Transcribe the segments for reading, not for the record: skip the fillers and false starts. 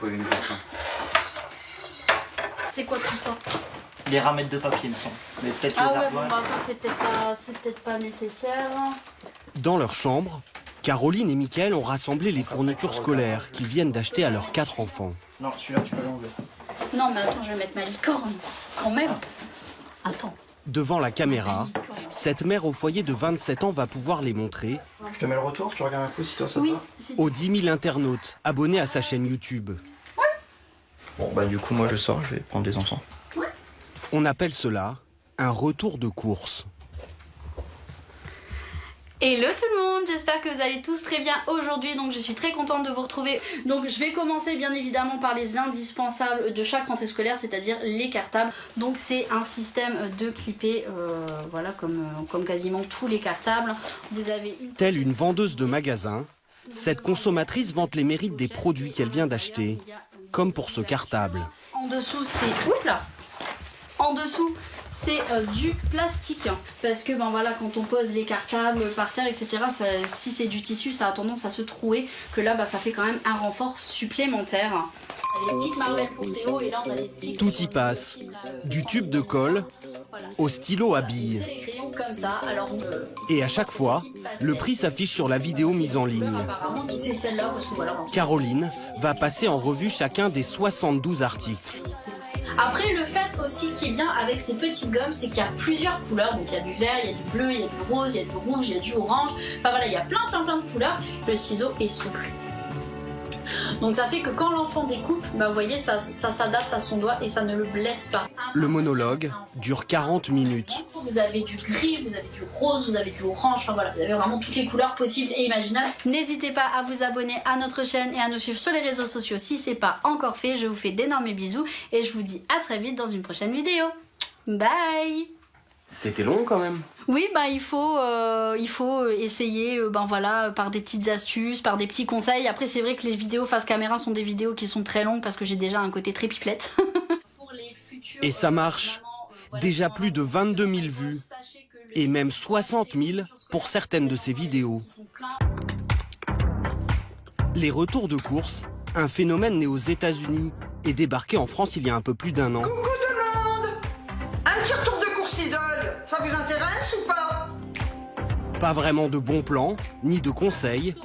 Oui, une question. C'est quoi tout ça? Des ramettes de papier, il me semble. Mais peut-être Ah ouais, bon bah ça c'est peut-être pas nécessaire. Dans leur chambre, Caroline et Mickaël ont rassemblé les fournitures scolaires qu'ils viennent d'acheter à leurs 4 enfants. Non, celui-là, tu peux l'enlever. Non mais attends, je vais mettre ma licorne, quand même. Attends. Devant la caméra, cette mère au foyer de 27 ans va pouvoir les montrer Je te mets le retour, tu regardes un coup si toi ça oui, va. aux 10 000 internautes abonnés à sa chaîne YouTube. Ouais. Bon bah du coup moi je sors, je vais prendre des enfants. Ouais. On appelle cela un retour de course. Hello tout le monde, j'espère que vous allez tous très bien aujourd'hui, donc je suis très contente de vous retrouver. Donc je vais commencer bien évidemment par les indispensables de chaque rentrée scolaire, c'est-à-dire les cartables. Donc c'est un système de clipper, voilà comme quasiment tous les cartables. Vous avez Telle une vendeuse de magasin, cette consommatrice vante les mérites des produits qu'elle vient d'acheter, comme pour ce cartable. En dessous c'est... Oups là. En dessous c'est du plastique, parce que ben voilà, quand on pose les cartables par terre etc, si c'est du tissu ça a tendance à se trouer, que là bah, ça fait quand même un renfort supplémentaire. Les sticks Marvel pour Théo et là on a les sticks... Tout y passe, du tube de colle au stylo à billes. Les crayons comme ça, alors Et à chaque fois, le prix s'affiche sur la vidéo mise en ligne. apparemment qui c'est celle-là parce que voilà. Caroline va passer en revue chacun des 72 articles. Après le fait aussi qui est bien avec ces petites gommes, c'est qu'il y a plusieurs couleurs, donc il y a du vert, il y a du bleu, il y a du rose, il y a du rouge, il y a du orange, enfin voilà, il y a plein de couleurs, le ciseau est souple. Donc ça fait que quand l'enfant découpe, bah vous voyez, ça s'adapte à son doigt et ça ne le blesse pas. Le monologue dure 40 minutes. Vous avez du gris, vous avez du rose, vous avez du orange, enfin voilà, vous avez vraiment toutes les couleurs possibles et imaginables. N'hésitez pas à vous abonner à notre chaîne et à nous suivre sur les réseaux sociaux si c'est pas encore fait. Je vous fais d'énormes bisous et je vous dis à très vite dans une prochaine vidéo. Bye! C'était long quand même. Oui, bah il faut essayer ben voilà, par des petites astuces, par des petits conseils. Après c'est vrai que les vidéos face caméra sont des vidéos qui sont très longues parce que j'ai déjà un côté très pipelette. Et ça marche. Déjà plus de 22 000 vues et même 60 000 pour certaines de ces vidéos. Les retours de course, un phénomène né aux États-Unis et débarqué en France il y a un peu plus d'1 an. Coucou tout le monde! Un petit retour de course idole, ça vous intéresse ou pas? Pas vraiment de bons plans, ni de conseils,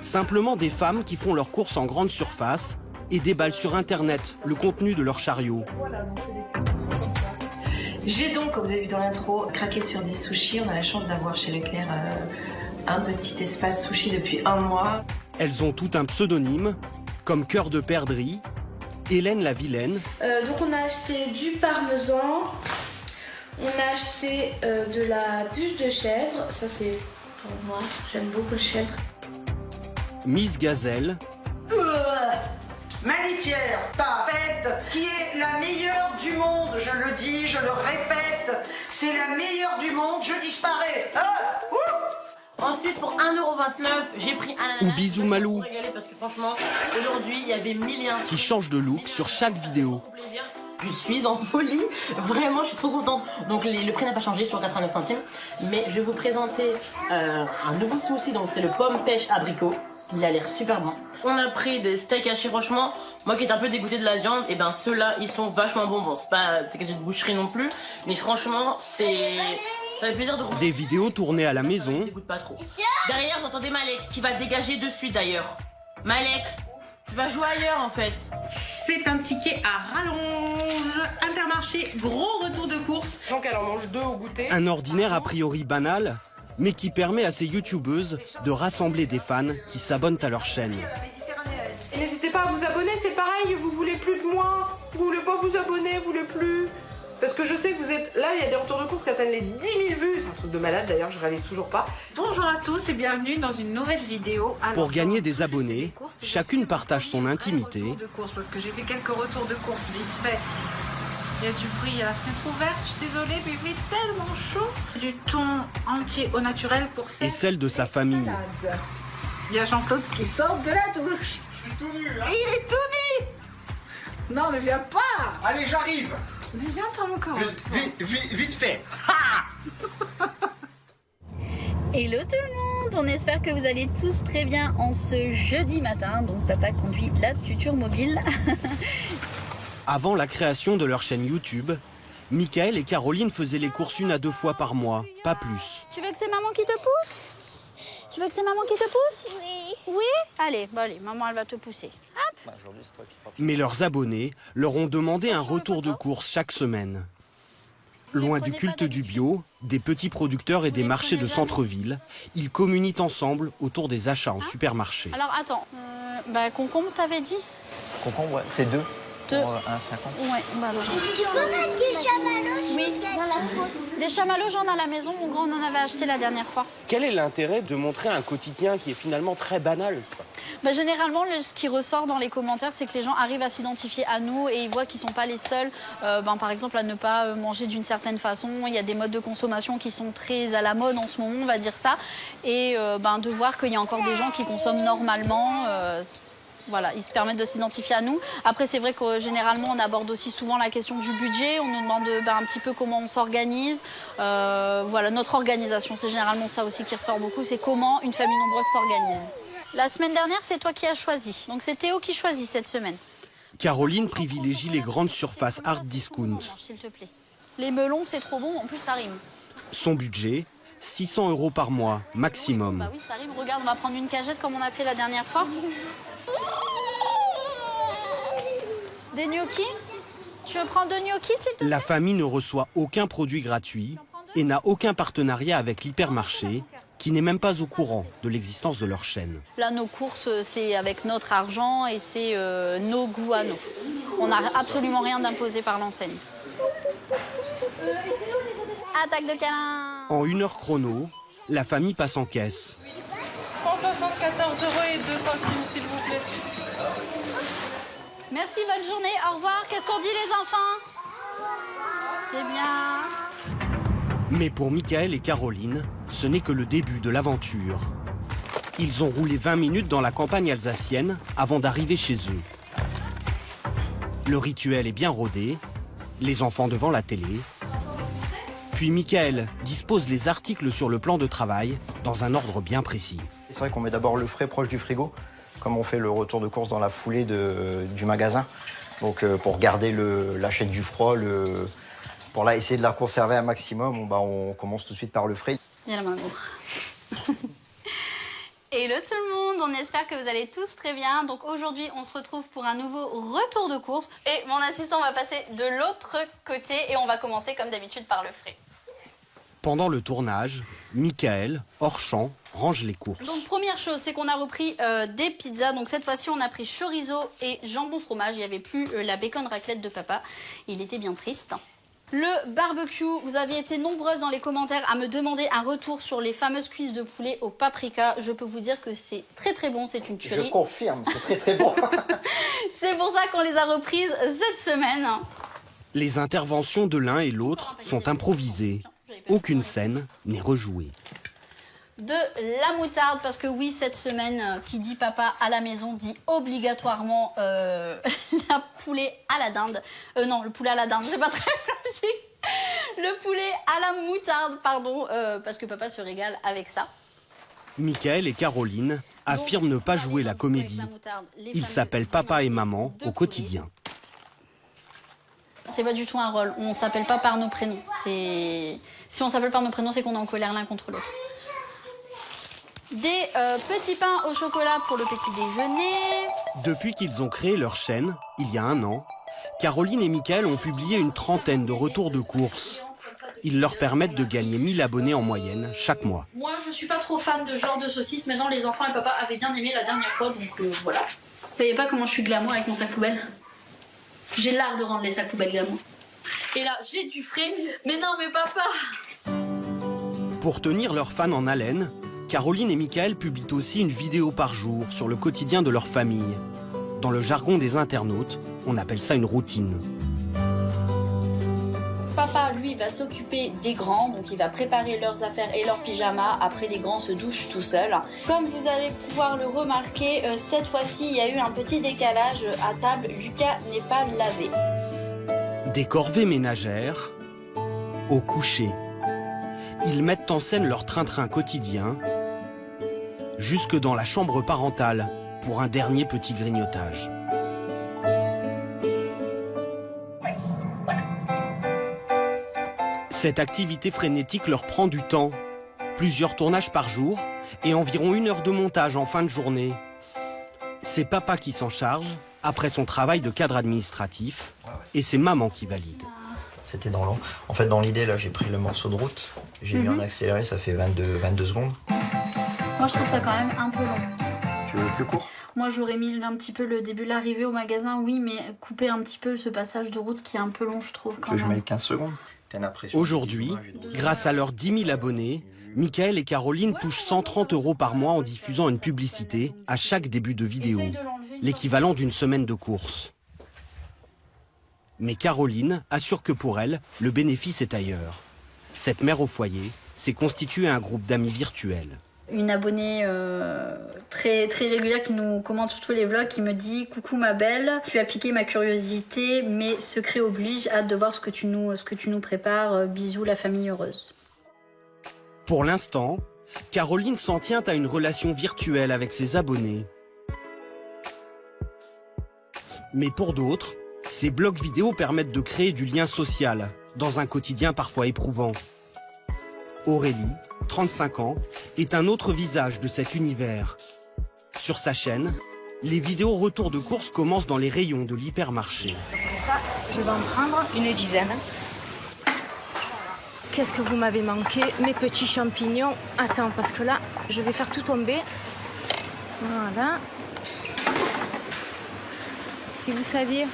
simplement des femmes qui font leurs courses en grande surface et déballent sur internet le contenu de leur chariot. J'ai donc, comme vous avez vu dans l'intro, craqué sur des sushis. On a la chance d'avoir chez Leclerc un petit espace sushi depuis 1 mois. Elles ont tout un pseudonyme, comme Cœur de Perdrix, Hélène la Vilaine. Donc on a acheté du parmesan, on a acheté de la bûche de chèvre, ça c'est pour moi, j'aime beaucoup le chèvre. Miss Gazelle. Ma litière, Papette, qui est la meilleure du monde, je le dis, je le répète, c'est la meilleure du monde, je disparais. Ensuite, pour 1,29 €, j'ai pris un ananas. Ou Bisou Malou. Parce que franchement, aujourd'hui, il y avait 1000 et un Qui change de look sur chaque vidéo. Je suis en folie, vraiment, je suis trop contente. Donc le prix n'a pas changé sur 89 centimes, mais je vais vous présenter un nouveau smoothie, donc c'est le pomme pêche abricot. Il a l'air super bon. On a pris des steaks hachés, franchement, moi qui est un peu dégoûtée de la viande, et ben ceux-là, ils sont vachement bons. Bon, c'est pas quasi de boucherie non plus, mais franchement, ça fait plaisir de... Des vidéos tournées à la maison. Ça dégoûte pas trop. Derrière, vous entendez Malek, qui va dégager de suite d'ailleurs. Malek, tu vas jouer ailleurs en fait. C'est un ticket à rallonge. Intermarché, gros retour de course. Jean qu'elle en mange 2 au goûter. Un ordinaire a priori banal, mais qui permet à ces youtubeuses de rassembler des fans qui s'abonnent à leur chaîne. Et n'hésitez pas à vous abonner, c'est pareil, vous voulez plus de moi, vous voulez pas vous abonner, vous voulez plus. Parce que je sais que vous êtes... Là, il y a des retours de course qui atteignent les 10 000 vues. C'est un truc de malade, d'ailleurs, je réalise toujours pas. Bonjour à tous et bienvenue dans une nouvelle vidéo. Alors, Pour gagner des abonnés, chacune partage son intimité. De course, parce que j'ai fait quelques retours de course vite fait. Il y a du bruit, il y a la fenêtre ouverte, je suis désolée, mais il fait tellement chaud. Du thon entier au naturel pour faire... Et celle de sa famille. Il y a Jean-Claude qui sort de la douche. Je suis tout nu, hein. Et il est tout nu. Non, ne viens pas. Allez, j'arrive. Ne viens pas encore. Vite fait. Hello tout le monde! on espère que vous allez tous très bien en ce jeudi matin. Donc papa conduit la tuture mobile. Avant la création de leur chaîne YouTube, Michael et Caroline faisaient les courses 1 à 2 fois par mois, pas plus. Tu veux que c'est maman qui te pousse? Tu veux que c'est maman qui te pousse? Oui. Oui? Allez, bah allez, maman elle va te pousser. Hop. Mais leurs abonnés leur ont demandé un retour de course chaque semaine. Loin du culte du bio, des petits producteurs et des marchés de centre-ville, ils communient ensemble autour des achats en supermarché. Alors attends, concombre t'avais dit? Concombre, ouais, c'est 2. Deux. Pour 1,50. Ouais, bah alors. Tu peux mettre des chamallows? Oui, des chamallows j'en ai à la maison, mon grand on en avait acheté la dernière fois. Quel est l'intérêt de montrer un quotidien qui est finalement très banal? Généralement, ce qui ressort dans les commentaires, c'est que les gens arrivent à s'identifier à nous et ils voient qu'ils ne sont pas les seuls, par exemple, à ne pas manger d'une certaine façon. Il y a des modes de consommation qui sont très à la mode en ce moment, on va dire ça. Et de voir qu'il y a encore des gens qui consomment normalement, voilà, ils se permettent de s'identifier à nous. Après, c'est vrai que généralement, on aborde aussi souvent la question du budget. On nous demande un petit peu comment on s'organise. Voilà, notre organisation, c'est généralement ça aussi qui ressort beaucoup. C'est comment une famille nombreuse s'organise. La semaine dernière, c'est toi qui as choisi. Donc c'est Théo qui choisit cette semaine. Caroline privilégie les grandes surfaces hard discount. S'il te plaît. Les melons, c'est trop bon, en plus ça rime. Son budget, 600 € par mois, maximum. Bah oui, ça rime. Regarde, on va prendre une cagette comme on a fait la dernière fois. Des gnocchis? Tu veux prendre 2 gnocchis, s'il te plaît? La famille ne reçoit aucun produit gratuit et n'a aucun partenariat avec l'hypermarché, qui n'est même pas au courant de l'existence de leur chaîne. Là, nos courses, c'est avec notre argent et c'est nos goûts à nous. On n'a absolument rien d'imposé par l'enseigne. Attaque de câlin. En 1 heure chrono, la famille passe en caisse. 174 € et 2 centimes, s'il vous plaît. Merci, bonne journée, au revoir. Qu'est-ce qu'on dit, les enfants? C'est bien. Mais pour Michael et Caroline, ce n'est que le début de l'aventure. Ils ont roulé 20 minutes dans la campagne alsacienne avant d'arriver chez eux. Le rituel est bien rodé, les enfants devant la télé. Puis Michael dispose les articles sur le plan de travail dans un ordre bien précis. C'est vrai qu'on met d'abord le frais proche du frigo, comme on fait le retour de course dans la foulée du magasin. Donc pour garder la chaîne du froid, pour essayer de la conserver un maximum, on commence tout de suite par le frais. Viens là, mon amour. Hello tout le monde, on espère que vous allez tous très bien. Donc aujourd'hui, on se retrouve pour un nouveau retour de course. Et mon assistant va passer de l'autre côté et on va commencer comme d'habitude par le frais. Pendant le tournage, Michael, hors champ, range les courses. Donc première chose, c'est qu'on a repris des pizzas. Donc cette fois-ci, on a pris chorizo et jambon fromage. Il n'y avait plus la bacon raclette de papa. Il était bien triste. Le barbecue, vous avez été nombreuses dans les commentaires à me demander un retour sur les fameuses cuisses de poulet au paprika. Je peux vous dire que c'est très très bon, c'est une tuerie. Je confirme, c'est très très bon. C'est pour ça qu'on les a reprises cette semaine. Les interventions de l'un et l'autre sont improvisées. Aucune scène n'est rejouée. De la moutarde, parce que oui, cette semaine, qui dit papa à la maison dit obligatoirement la poulet à la dinde. Non, le poulet à la dinde, c'est pas très logique. Le poulet à la moutarde, pardon, parce que papa se régale avec ça. Michael et Caroline affirment ne pas jouer la comédie. Ils s'appellent papa et maman au quotidien. C'est pas du tout un rôle, on s'appelle pas par nos prénoms. Si on s'appelle par nos prénoms, c'est qu'on est en colère l'un contre l'autre. Des petits pains au chocolat pour le petit déjeuner. Depuis qu'ils ont créé leur chaîne, il y a 1 an, Caroline et Michael ont publié une trentaine de retours de courses. Ils leur permettent de gagner 1000 abonnés en moyenne chaque mois. Moi, je suis pas trop fan de ce genre de saucisses. Maintenant, les enfants et papa avaient bien aimé la dernière fois, donc voilà. Vous voyez pas comment je suis glamour avec mon sac poubelle? J'ai l'art de rendre les sacs poubelles glamour. Et là, j'ai du frais. Mais non, mais papa! Pour tenir leurs fans en haleine, Caroline et Michael publient aussi une vidéo par jour sur le quotidien de leur famille. Dans le jargon des internautes, on appelle ça une routine. Papa, lui, va s'occuper des grands, donc il va préparer leurs affaires et leurs pyjamas. Après, les grands se douchent tout seuls. Comme vous allez pouvoir le remarquer, cette fois-ci, il y a eu un petit décalage à table. Lucas n'est pas lavé. Des corvées ménagères au coucher. Ils mettent en scène leur train-train quotidien jusque dans la chambre parentale pour un dernier petit grignotage. Cette activité frénétique leur prend du temps. Plusieurs tournages par jour et environ 1 heure de montage en fin de journée. C'est papa qui s'en charge après son travail de cadre administratif et c'est maman qui valide. C'était dans l'an. En fait, dans l'idée, là, j'ai pris le morceau de route, j'ai mis en accéléré, ça fait 22 secondes. Moi, je trouve ça quand même un peu long. Tu veux plus court? Moi, j'aurais mis un petit peu le début de l'arrivée au magasin, oui, mais couper un petit peu ce passage de route qui est un peu long, je trouve. Quand que même. Je mets 15 secondes. Aujourd'hui, grâce à leurs 10 000 abonnés, Michael et Caroline touchent 130 € par mois en diffusant une publicité à chaque début de vidéo, l'équivalent d'une semaine de course. Mais Caroline assure que pour elle, le bénéfice est ailleurs. Cette mère au foyer s'est constituée un groupe d'amis virtuels. Une abonnée très régulière qui nous commente sur tous les vlogs, qui me dit « Coucou ma belle, tu as piqué ma curiosité, mais secret oblige, hâte de voir ce que tu nous prépares, bisous la famille heureuse ». Pour l'instant, Caroline s'en tient à une relation virtuelle avec ses abonnés. Mais pour d'autres, ces blogs vidéo permettent de créer du lien social dans un quotidien parfois éprouvant. Aurélie, 35 ans, est un autre visage de cet univers. Sur sa chaîne, les vidéos retour de course commencent dans les rayons de l'hypermarché. Pour ça, je vais en prendre une dizaine. Qu'est-ce que vous m'avez manqué, mes petits champignons. Attends, parce que là, je vais faire tout tomber. Voilà. Si vous saviez,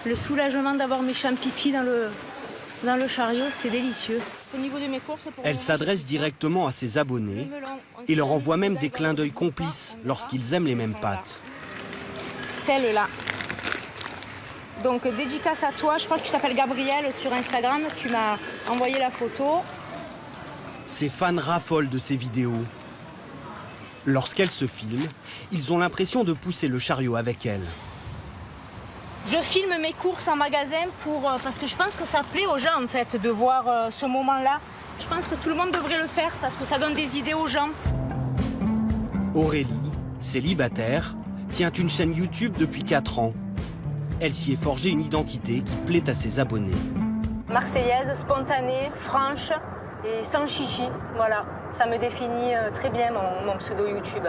le soulagement d'avoir mes champignons dans le chariot, c'est délicieux. Au niveau de mes courses, elle s'adresse directement à ses abonnés et leur envoie même des clins d'œil complices lorsqu'ils aiment les mêmes pâtes. Celle-là. Donc dédicace à toi, je crois que tu t'appelles Gabriel sur Instagram, tu m'as envoyé la photo. Ses fans raffolent de ces vidéos. Lorsqu'elle se filme, ils ont l'impression de pousser le chariot avec elle. Je filme mes courses en magasin parce que je pense que ça plaît aux gens en fait de voir ce moment-là. Je pense que tout le monde devrait le faire parce que ça donne des idées aux gens. Aurélie, célibataire, tient une chaîne YouTube depuis 4 ans. Elle s'y est forgée une identité qui plaît à ses abonnés. Marseillaise, spontanée, franche et sans chichi. Voilà, ça me définit très bien mon pseudo YouTube.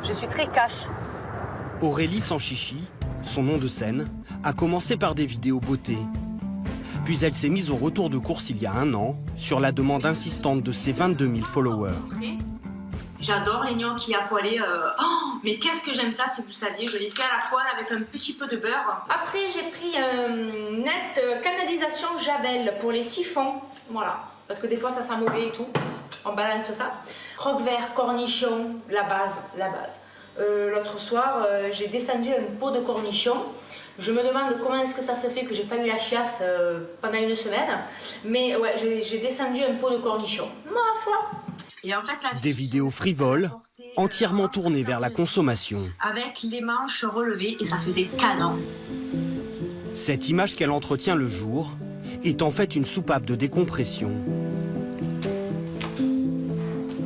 Je suis très cash. Aurélie sans chichi, son nom de scène, a commencé par des vidéos beauté. Puis elle s'est mise au retour de course il y a 1 an, sur la demande insistante de ses 22 000 followers. J'adore les gnocchis à poêler. Oh, mais qu'est-ce que j'aime ça, si vous saviez. Je les fais à la poêle avec un petit peu de beurre. Après, j'ai pris net canalisation Javel pour les siphons. Voilà. Parce que des fois, ça sent mauvais et tout. On balance ça. Croque vert, cornichon, la base. L'autre soir, j'ai descendu un pot de cornichons. Je me demande comment est-ce que ça se fait que j'ai pas eu la chiasse pendant 1 semaine. Mais ouais, j'ai descendu un pot de cornichons. Ma foi. Et en fait, des vidéos frivoles, entièrement tournées vers la consommation. Avec les manches relevées et ça faisait canon. Cette image qu'elle entretient le jour est en fait une soupape de décompression.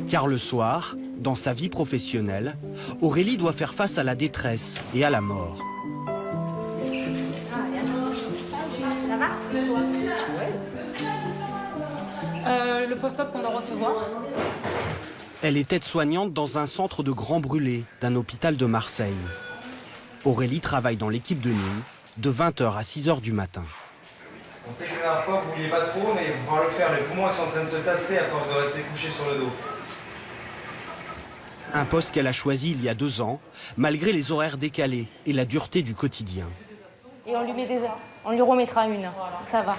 Car le soir, dans sa vie professionnelle, Aurélie doit faire face à la détresse et à la mort. Ça va ? Le post-op qu'on doit recevoir. Elle est aide-soignante dans un centre de grands brûlés d'un hôpital de Marseille. Aurélie travaille dans l'équipe de nuit de 20h à 6h du matin. On sait que la dernière fois vous vouliez pas trop, mais on va le faire. Les poumons sont en train de se tasser à force de rester couché sur le dos. Un poste qu'elle a choisi il y a 2 ans, malgré les horaires décalés et la dureté du quotidien. Et on lui met on lui remettra une, ça va.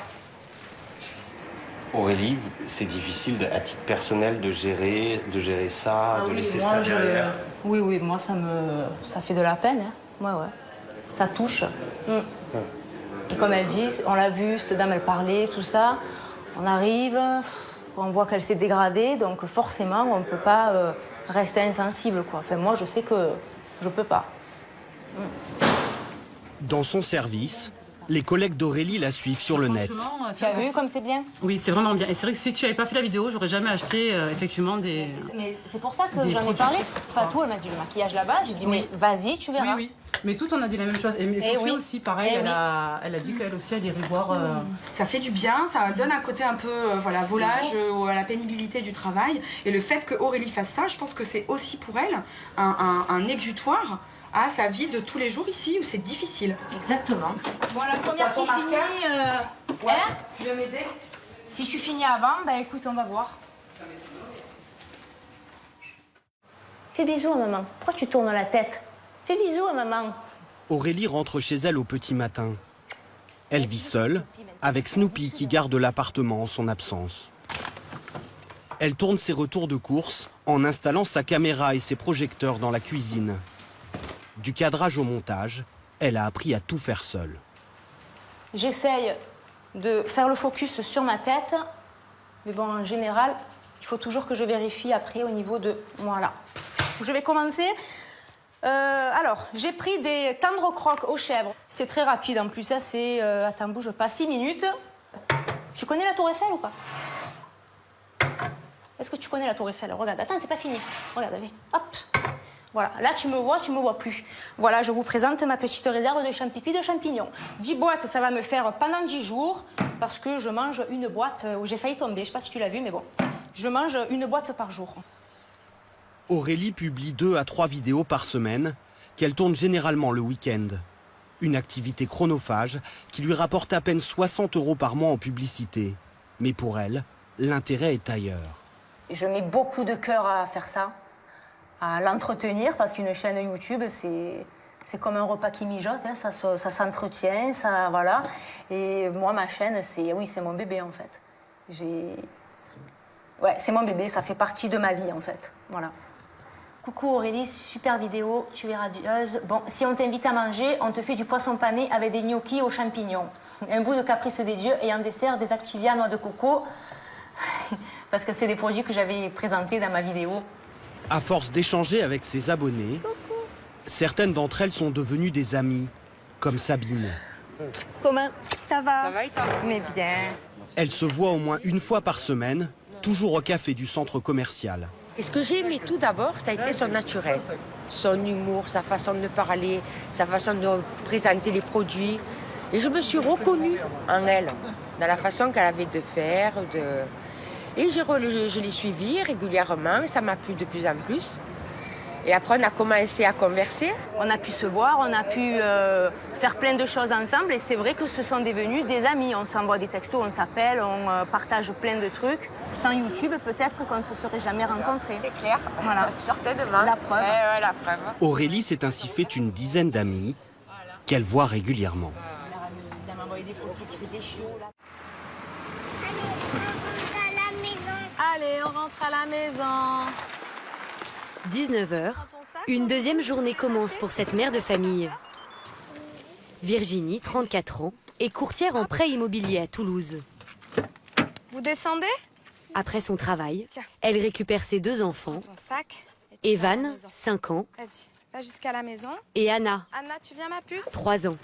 Aurélie, c'est difficile à titre personnel de gérer ça, de laisser ça derrière. Oui, moi ça fait de la peine. Hein. Ouais. Ça touche. Et comme elle dit, on l'a vu, cette dame elle parlait, tout ça. On arrive, on voit qu'elle s'est dégradée, donc forcément on ne peut pas rester insensible, quoi. Enfin moi je sais que je peux pas. Dans son service, Les collègues d'Aurélie la suivent sur le net. Tu as vu comme c'est bien? Oui, c'est vraiment bien. Et c'est vrai que si tu n'avais pas fait la vidéo, j'aurais jamais acheté effectivement des... Mais c'est pour ça que j'en ai parlé. Fatou, elle m'a dit le maquillage là-bas. J'ai dit, mais vas-y, tu verras. Oui, oui. Mais tout, on a dit la même chose. Et Sophie aussi, pareil, elle a dit qu'elle aussi, elle irait voir... Ça fait du bien, ça donne un côté un peu volage à la pénibilité du travail. Et le fait que Aurélie fasse ça, je pense que c'est aussi pour elle un exutoire à sa vie de tous les jours ici où c'est difficile. Exactement. Bon, la première qui finit... Tu veux m'aider? Si tu finis avant, bah écoute, on va voir. Fais bisous à maman. Pourquoi tu tournes la tête? Fais bisous à maman. Aurélie rentre chez elle au petit matin. Elle vit seule, avec Snoopy qui garde l'appartement en son absence. Elle tourne ses retours de course en installant sa caméra et ses projecteurs dans la cuisine. Du cadrage au montage, elle a appris à tout faire seule. J'essaye de faire le focus sur ma tête, mais bon, en général, il faut toujours que je vérifie après au niveau de... Voilà. Je vais commencer. Alors, j'ai pris des tendres croques aux chèvres. C'est très rapide en plus, ça c'est... attends, bouge pas, 6 minutes. Tu connais la Tour Eiffel ou pas? Est-ce que tu connais la Tour Eiffel? Regarde, attends, c'est pas fini. Regarde, allez, hop. Voilà, là tu me vois plus. Voilà, je vous présente ma petite réserve de champipi de champignons. 10 boîtes, ça va me faire pendant 10 jours, parce que je mange une boîte où j'ai failli tomber. Je sais pas si tu l'as vu, mais bon. Je mange une boîte par jour. Aurélie publie 2 à 3 vidéos par semaine, qu'elle tourne généralement le week-end. Une activité chronophage qui lui rapporte à peine 60 € par mois en publicité. Mais pour elle, l'intérêt est ailleurs. Je mets beaucoup de cœur à faire ça, à l'entretenir, parce qu'une chaîne YouTube, c'est comme un repas qui mijote, hein, ça s'entretient, ça, voilà. Et moi, ma chaîne, c'est mon bébé, en fait. Ouais, c'est mon bébé, ça fait partie de ma vie, en fait. Voilà. Coucou Aurélie, super vidéo, tu es radieuse. Bon, si on t'invite à manger, on te fait du poisson pané avec des gnocchis aux champignons. Un bout de caprice des dieux et en dessert des activia noix de coco. Parce que c'est des produits que j'avais présentés dans ma vidéo. À force d'échanger avec ses abonnés, certaines d'entre elles sont devenues des amies, comme Sabine. Comment ça va? Ça va et toi? Mais bien. Elles se voient au moins une fois par semaine, toujours au café du centre commercial. Et ce que j'ai aimé tout d'abord, ça a été son naturel. Son humour, sa façon de parler, sa façon de présenter les produits. Et je me suis reconnue en elle, dans la façon qu'elle avait de faire. Et je l'ai suivie régulièrement, et ça m'a plu de plus en plus. Et après, on a commencé à converser. On a pu se voir, on a pu faire plein de choses ensemble. Et c'est vrai que ce sont devenus des amis. On s'envoie des textos, on s'appelle, on partage plein de trucs. Sans YouTube, peut-être qu'on ne se serait jamais rencontrés. C'est clair, voilà. Certainement. La preuve. Ouais, la preuve. Aurélie s'est ainsi fait une dizaine d'amis qu'elle voit régulièrement. Elle m'a envoyé des photos qui faisaient chaud, là. Allez, on rentre à la maison. 19h, une deuxième journée commence pour cette mère de famille. Virginie, 34 ans, est courtière en prêt immobilier à Toulouse. Vous descendez? Après son travail, elle récupère ses 2 enfants, Evan, 5 ans, vas-y, va jusqu'à la maison. Et Anna, Anna, tu viens ma puce? 3 ans.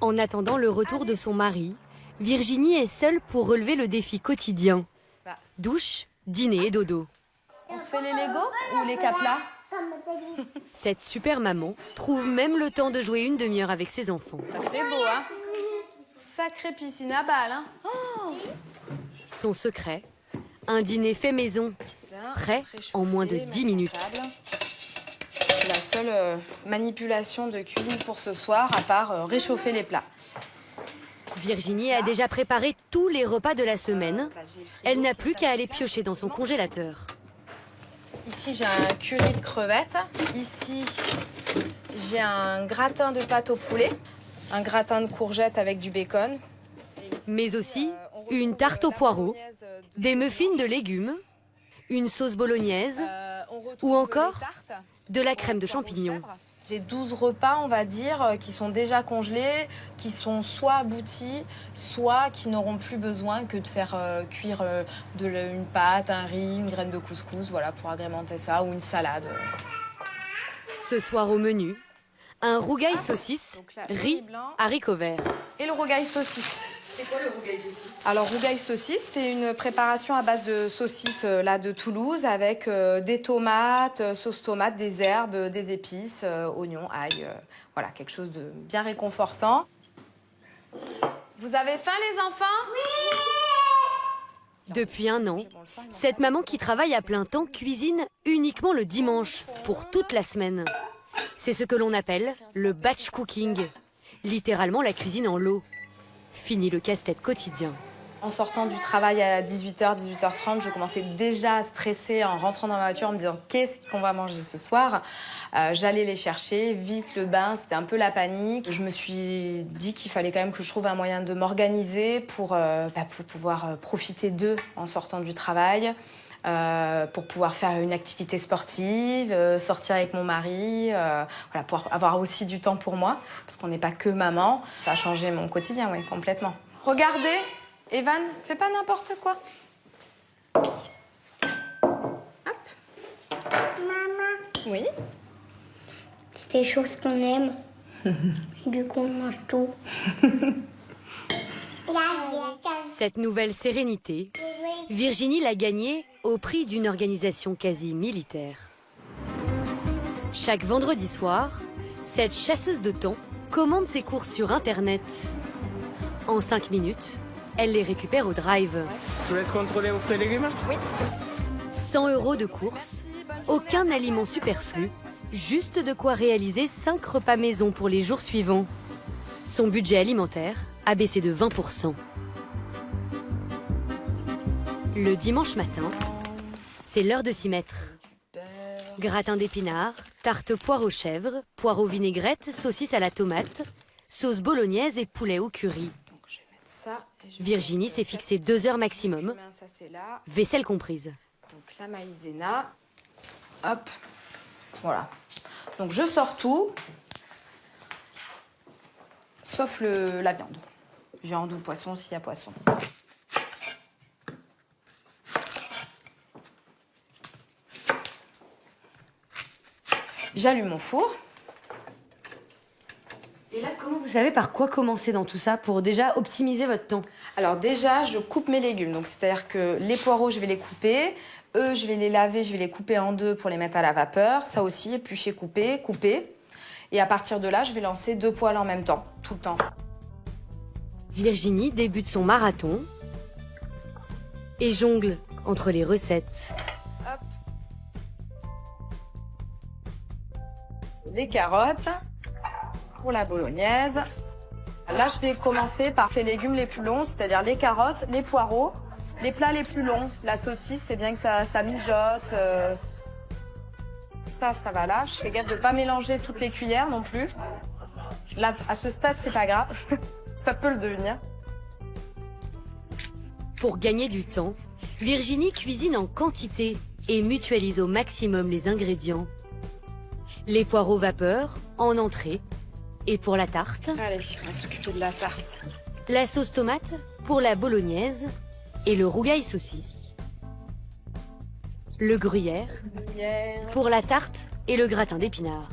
En attendant le retour de son mari, Virginie est seule pour relever le défi quotidien. Douche, dîner et dodo. On se fait les Lego ou les caplas? Cette super maman trouve même le temps de jouer une demi-heure avec ses enfants. C'est beau, hein? Sacrée piscine à balles, hein? Oh. Son secret, un dîner fait maison, prêt en moins de 10 minutes. C'est la seule manipulation de cuisine pour ce soir, à part réchauffer les plats. Virginie a déjà préparé tous les repas de la semaine. Elle n'a plus qu'à aller piocher dans son congélateur. Ici, j'ai un curry de crevettes. Ici, j'ai un gratin de pâte au poulet. Un gratin de courgettes avec du bacon. Mais aussi une tarte aux poireaux, des muffins de légumes, une sauce bolognaise ou encore de la crème de champignons. J'ai 12 repas, on va dire, qui sont déjà congelés, qui sont soit aboutis, soit qui n'auront plus besoin que de faire cuire une pâte, un riz, une graine de couscous, voilà, pour agrémenter ça, ou une salade. Ce soir au menu, Un rougail saucisse, riz, haricots verts. Et le rougail saucisse. C'est quoi le rougail saucisse? Alors, rougail saucisse, c'est une préparation à base de saucisses là, de Toulouse avec des tomates, sauce tomate, des herbes, des épices, oignons, ail. Voilà, quelque chose de bien réconfortant. Vous avez faim, les enfants? Depuis 1 an, cette maman qui travaille à plein temps cuisine uniquement le dimanche pour toute la semaine. C'est ce que l'on appelle le batch cooking, littéralement la cuisine en lot. Fini le casse-tête quotidien. En sortant du travail à 18h, 18h30, je commençais déjà à stresser en rentrant dans ma voiture en me disant qu'est-ce qu'on va manger ce soir. J'allais les chercher, vite le bain, c'était un peu la panique. Je me suis dit qu'il fallait quand même que je trouve un moyen de m'organiser pour pouvoir profiter d'eux en sortant du travail. Pour pouvoir faire une activité sportive, sortir avec mon mari, voilà, pour avoir aussi du temps pour moi, parce qu'on n'est pas que maman. Ça a changé mon quotidien, oui, complètement. Regardez, Evan, fais pas n'importe quoi. Hop. Maman. Oui. C'est des choses qu'on aime. Du coup, on mange tout. Cette nouvelle sérénité, Virginie l'a gagnée au prix d'une organisation quasi militaire. Chaque vendredi soir, cette chasseuse de temps commande ses courses sur Internet. En 5 minutes, elle les récupère au drive. Je vous laisse contrôler vos fruits et légumes? Oui. 100 € de courses, aucun aliment superflu, juste de quoi réaliser 5 repas maison pour les jours suivants. Son budget alimentaire a baissé de 20%. Le dimanche matin, c'est l'heure de s'y mettre. Gratin d'épinards, tarte poireaux chèvre, poireaux vinaigrette, saucisse à la tomate, sauce bolognaise et poulet au curry. Virginie s'est fixé 2 heures maximum, vaisselle comprise. Donc la maïzena, hop, voilà. Donc je sors tout, sauf la viande. Viande ou poisson s'il y a poisson. J'allume mon four. Et là, comment vous savez par quoi commencer dans tout ça pour déjà optimiser votre temps? Alors déjà, je coupe mes légumes. Donc c'est-à-dire que les poireaux, je vais les couper. Eux, je vais les laver, je vais les couper en 2 pour les mettre à la vapeur. Ça aussi, éplucher, couper. Et à partir de là, je vais lancer 2 poêles en même temps, tout le temps. Virginie débute son marathon et jongle entre les recettes. Hop. Les carottes pour la bolognaise. Là, je vais commencer par les légumes les plus longs, c'est-à-dire les carottes, les poireaux, les plats les plus longs. La saucisse, c'est bien que ça mijote. Ça va là. Je fais gaffe de ne pas mélanger toutes les cuillères non plus. Là, à ce stade, c'est pas grave. Ça peut le devenir. Pour gagner du temps, Virginie cuisine en quantité et mutualise au maximum les ingrédients. Les poireaux vapeur en entrée et pour la tarte. Allez, on va s'occuper de la tarte. La sauce tomate pour la bolognaise et le rougail saucisse. Le gruyère pour la tarte et le gratin d'épinards.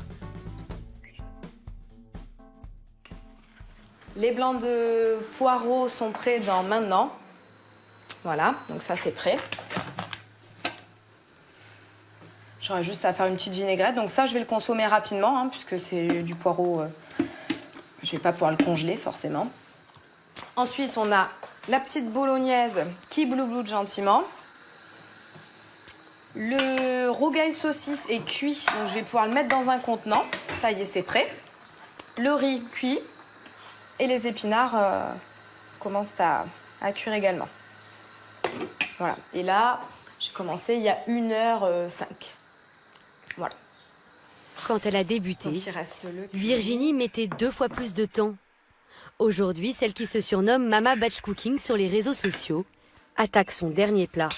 Les blancs de poireaux sont prêts dans maintenant. Voilà, donc ça c'est prêt. J'aurais juste à faire une petite vinaigrette. Donc ça, je vais le consommer rapidement, hein, puisque c'est du poireau. Je vais pas pouvoir le congeler, forcément. Ensuite, on a la petite bolognaise qui bloubloute gentiment. Le rougail saucisse est cuit, donc je vais pouvoir le mettre dans un contenant. Ça y est, c'est prêt. Le riz cuit. Et les épinards commencent à cuire également. Voilà. Et là, j'ai commencé il y a 1h05. Voilà. Quand elle a débuté, Virginie mettait 2 fois plus de temps. Aujourd'hui, celle qui se surnomme Mama Batch Cooking sur les réseaux sociaux attaque son dernier plat.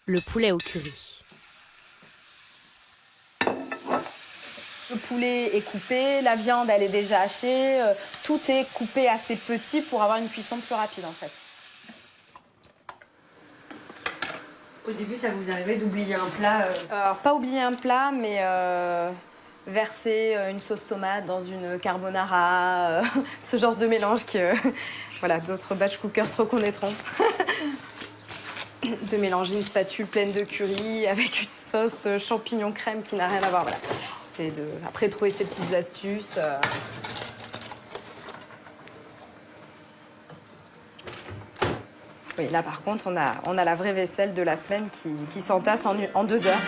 Le poulet au curry. Le poulet est coupé, la viande elle est déjà hachée, tout est coupé assez petit pour avoir une cuisson plus rapide en fait. Au début, ça vous arrivait d'oublier un plat Alors, pas oublier un plat, mais verser une sauce tomate dans une carbonara, ce genre de mélange que voilà, d'autres batch cookers reconnaîtront. De mélanger une spatule pleine de curry avec une sauce champignon crème qui n'a rien à voir. Voilà. C'est de après trouver ces petites astuces. Oui, là par contre, on a la vraie vaisselle de la semaine qui s'entasse en 2 heures.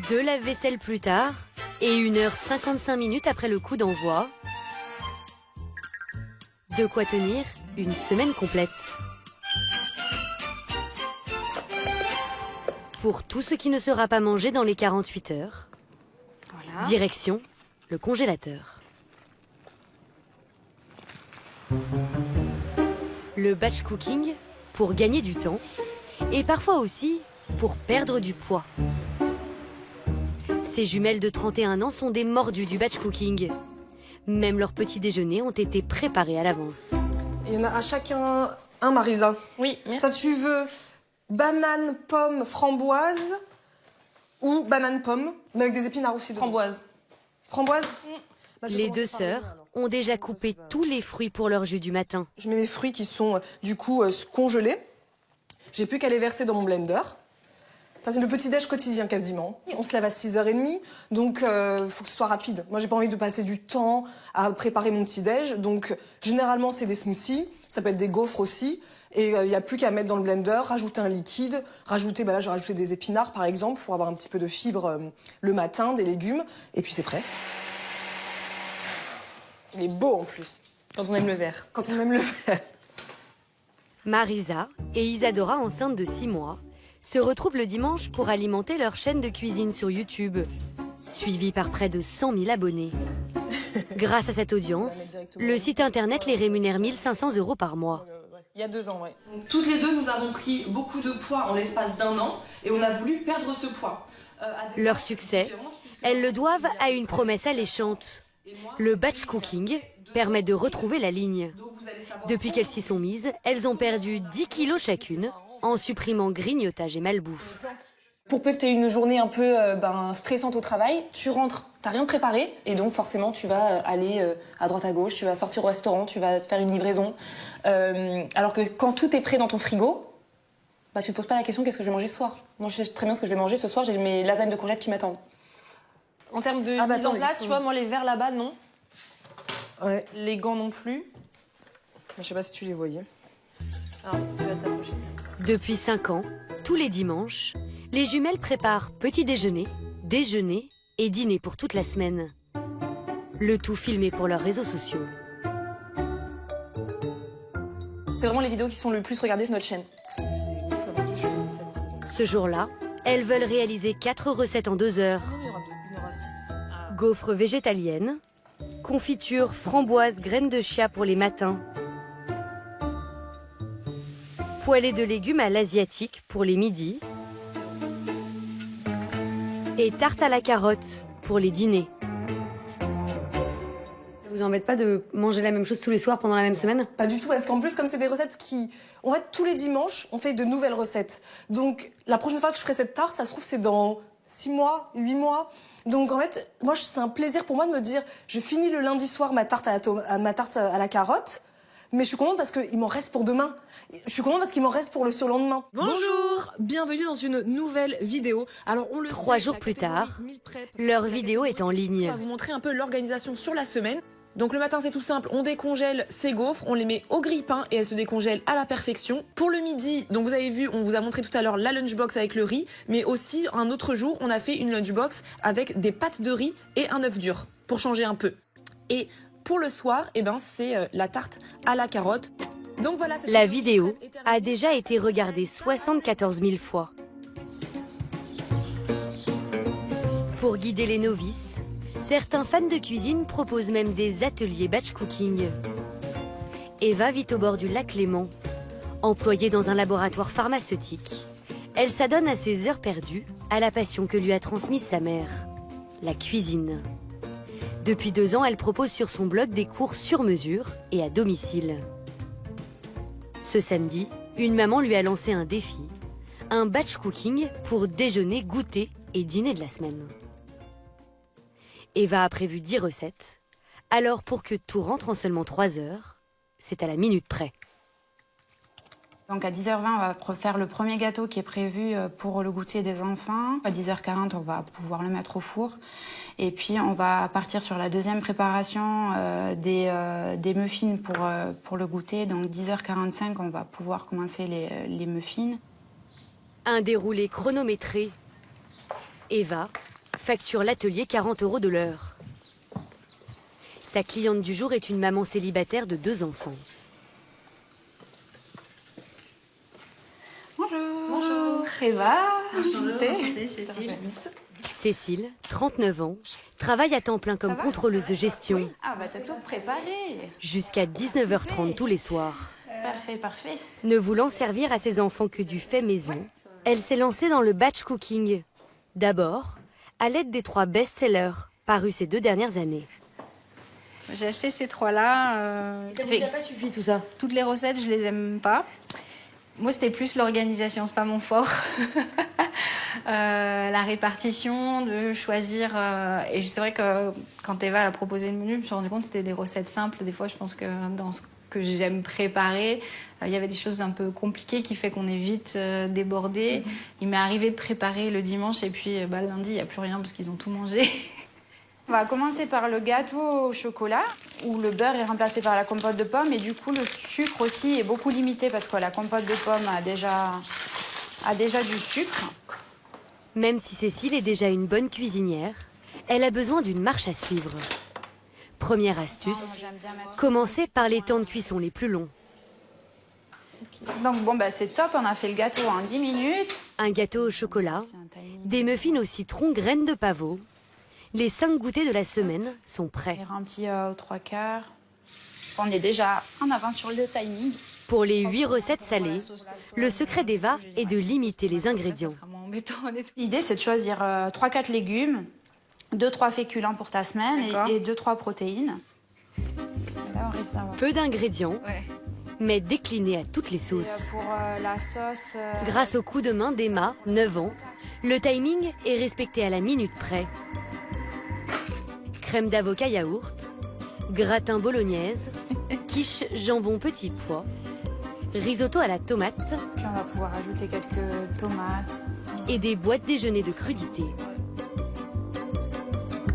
2 lave-vaisselle plus tard et 1h55 après le coup d'envoi. De quoi tenir une semaine complète. Pour tout ce qui ne sera pas mangé dans les 48 heures, voilà. Direction le congélateur. Le batch cooking pour gagner du temps et parfois aussi pour perdre du poids. Ces jumelles de 31 ans sont des mordus du batch cooking. Même leurs petits déjeuners ont été préparés à l'avance. Il y en a à chacun un, Marisa. Oui, merci. Toi, tu veux banane, pomme, framboise ou banane, pomme, mais avec des épinards aussi. Framboise. Framboise Les 2 sœurs ont déjà coupé tous les fruits pour leur jus du matin. Je mets mes fruits qui sont du coup congelés. J'ai plus qu'à les verser dans mon blender. Ça, c'est le petit-déj quotidien quasiment. On se lève à 6h30, donc faut que ce soit rapide. Moi, j'ai pas envie de passer du temps à préparer mon petit-déj. Donc, généralement, c'est des smoothies. Ça peut être des gaufres aussi. Et il n'y a plus qu'à mettre dans le blender, rajouter un liquide, rajouter, là, j'ai rajouté des épinards, par exemple, pour avoir un petit peu de fibre le matin, des légumes. Et puis, c'est prêt. Il est beau, en plus. Quand on aime le vert. Quand on aime le vert. Marisa et Isadora, enceintes de 6 mois, se retrouvent le dimanche pour alimenter leur chaîne de cuisine sur YouTube, suivie par près de 100 000 abonnés. Grâce à cette audience, le site internet les rémunère 1 500 € par mois. Il y a 2 ans, oui. Toutes les deux, nous avons pris beaucoup de poids en l'espace d'1 an et on a voulu perdre ce poids. Leur succès, elles le doivent à une promesse alléchante. Le batch cooking permet de retrouver la ligne. Depuis qu'elles s'y sont mises, elles ont perdu 10 kilos chacune en supprimant grignotage et malbouffe. Pour peu que tu aies une journée un peu stressante au travail, tu rentres, t'as rien préparé et donc forcément tu vas aller à droite à gauche, tu vas sortir au restaurant, tu vas faire une livraison. Alors que quand tout est prêt dans ton frigo, tu te poses pas la question qu'est-ce que je vais manger ce soir. Moi je sais très bien ce que je vais manger ce soir, j'ai mes lasagnes de courgettes qui m'attendent. En termes de mise en place, tu vois, moi les verres là-bas non. Ouais. Les gants non plus. Je sais pas si tu les voyais. Alors, tu vas t'approcher. Depuis 5 ans, tous les dimanches, les jumelles préparent petit déjeuner, déjeuner et dîner pour toute la semaine. Le tout filmé pour leurs réseaux sociaux. C'est vraiment les vidéos qui sont le plus regardées sur notre chaîne. Ce jour-là, elles veulent réaliser 4 recettes en 2 heures. Gaufres végétaliennes, confiture framboise graines de chia pour les matins, poêlée de légumes à l'asiatique pour les midis et tarte à la carotte pour les dîners. Ça vous embête pas de manger la même chose tous les soirs pendant la même semaine? Pas du tout, parce qu'en plus, comme c'est des recettes qui... En fait, tous les dimanches, on fait de nouvelles recettes. Donc, la prochaine fois que je ferai cette tarte, ça se trouve, c'est dans 6 mois, 8 mois. Donc, en fait, moi, c'est un plaisir pour moi de me dire, je finis le lundi soir ma tarte à la carotte, mais je suis contente parce qu'il m'en reste pour demain. Je suis contente parce qu'il m'en reste pour le surlendemain. Bonjour, bienvenue dans une nouvelle vidéo. Alors, on le 3 jours plus tard, leur vidéo est en ligne. On va vous montrer un peu l'organisation sur la semaine. Donc le matin c'est tout simple, on décongèle ces gaufres, on les met au grille-pain et elles se décongèlent à la perfection. Pour le midi, donc vous avez vu, on vous a montré tout à l'heure la lunchbox avec le riz, mais aussi un autre jour on a fait une lunchbox avec des pâtes de riz et un œuf dur, pour changer un peu. Et pour le soir, c'est la tarte à la carotte. Donc voilà. La vidéo a déjà été regardée 74 000 fois. Pour guider les novices, certains fans de cuisine proposent même des ateliers batch cooking. Eva vit au bord du lac Léman. Employée dans un laboratoire pharmaceutique, elle s'adonne à ses heures perdues à la passion que lui a transmise sa mère, la cuisine. Depuis 2 ans, elle propose sur son blog des cours sur mesure et à domicile. Ce samedi, une maman lui a lancé un défi, un batch cooking pour déjeuner, goûter et dîner de la semaine. Eva a prévu 10 recettes. Alors pour que tout rentre en seulement 3 heures, c'est à la minute près. Donc à 10h20, on va faire le premier gâteau qui est prévu pour le goûter des enfants. À 10h40, on va pouvoir le mettre au four. Et puis on va partir sur la deuxième préparation des muffins pour le goûter. Donc 10h45, on va pouvoir commencer les muffins. Un déroulé chronométré. Eva facture l'atelier 40 € de l'heure. Sa cliente du jour est une maman célibataire de 2 enfants. Bonjour Eva. Enchantée, Cécile. Cécile, 39 ans, travaille à temps plein comme contrôleuse de gestion. Oui. Ah bah t'as tout préparé. Jusqu'à 19h30 tous les soirs. Parfait, parfait. Ne voulant servir à ses enfants que du fait maison, elle s'est lancée dans le batch cooking. D'abord, à l'aide des 3 best-sellers, parus ces 2 dernières années. J'ai acheté ces 3-là. Ça vous a pas suffi tout ça? Toutes les recettes, je les aime pas. Moi, c'était plus l'organisation, c'est pas mon fort. La répartition, de choisir. Et c'est vrai que quand Eva a proposé le menu, je me suis rendu compte que c'était des recettes simples. Des fois, je pense que dans ce que j'aime préparer, il y avait des choses un peu compliquées qui fait qu'on est vite débordé. Il m'est arrivé de préparer le dimanche et puis lundi, il n'y a plus rien parce qu'ils ont tout mangé. On va commencer par le gâteau au chocolat, où le beurre est remplacé par la compote de pommes. Et du coup, le sucre aussi est beaucoup limité parce que la compote de pommes a déjà du sucre. Même si Cécile est déjà une bonne cuisinière, elle a besoin d'une marche à suivre. Première astuce, commencez par les temps de cuisson les plus longs. Donc c'est top, on a fait le gâteau en 10 minutes. Un gâteau au chocolat, des muffins au citron, graines de pavot. Les 5 goûters de la semaine sont prêts. Rempli aux 3/4. On est déjà en avance sur le timing. Pour les 8 recettes salées, le secret d'Eva est de limiter les ingrédients. L'idée, c'est de choisir 3-4 légumes, 2-3 féculents pour ta semaine et 2-3 protéines. Peu d'ingrédients, mais déclinés à toutes les sauces. Pour la sauce... Grâce au coup de main d'Emma, 9 ans, le timing est respecté à la minute près. Crème d'avocat yaourt, gratin bolognaise, quiche jambon petit pois, risotto à la tomate. Puis on va pouvoir ajouter quelques tomates. Et des boîtes déjeuner de crudités.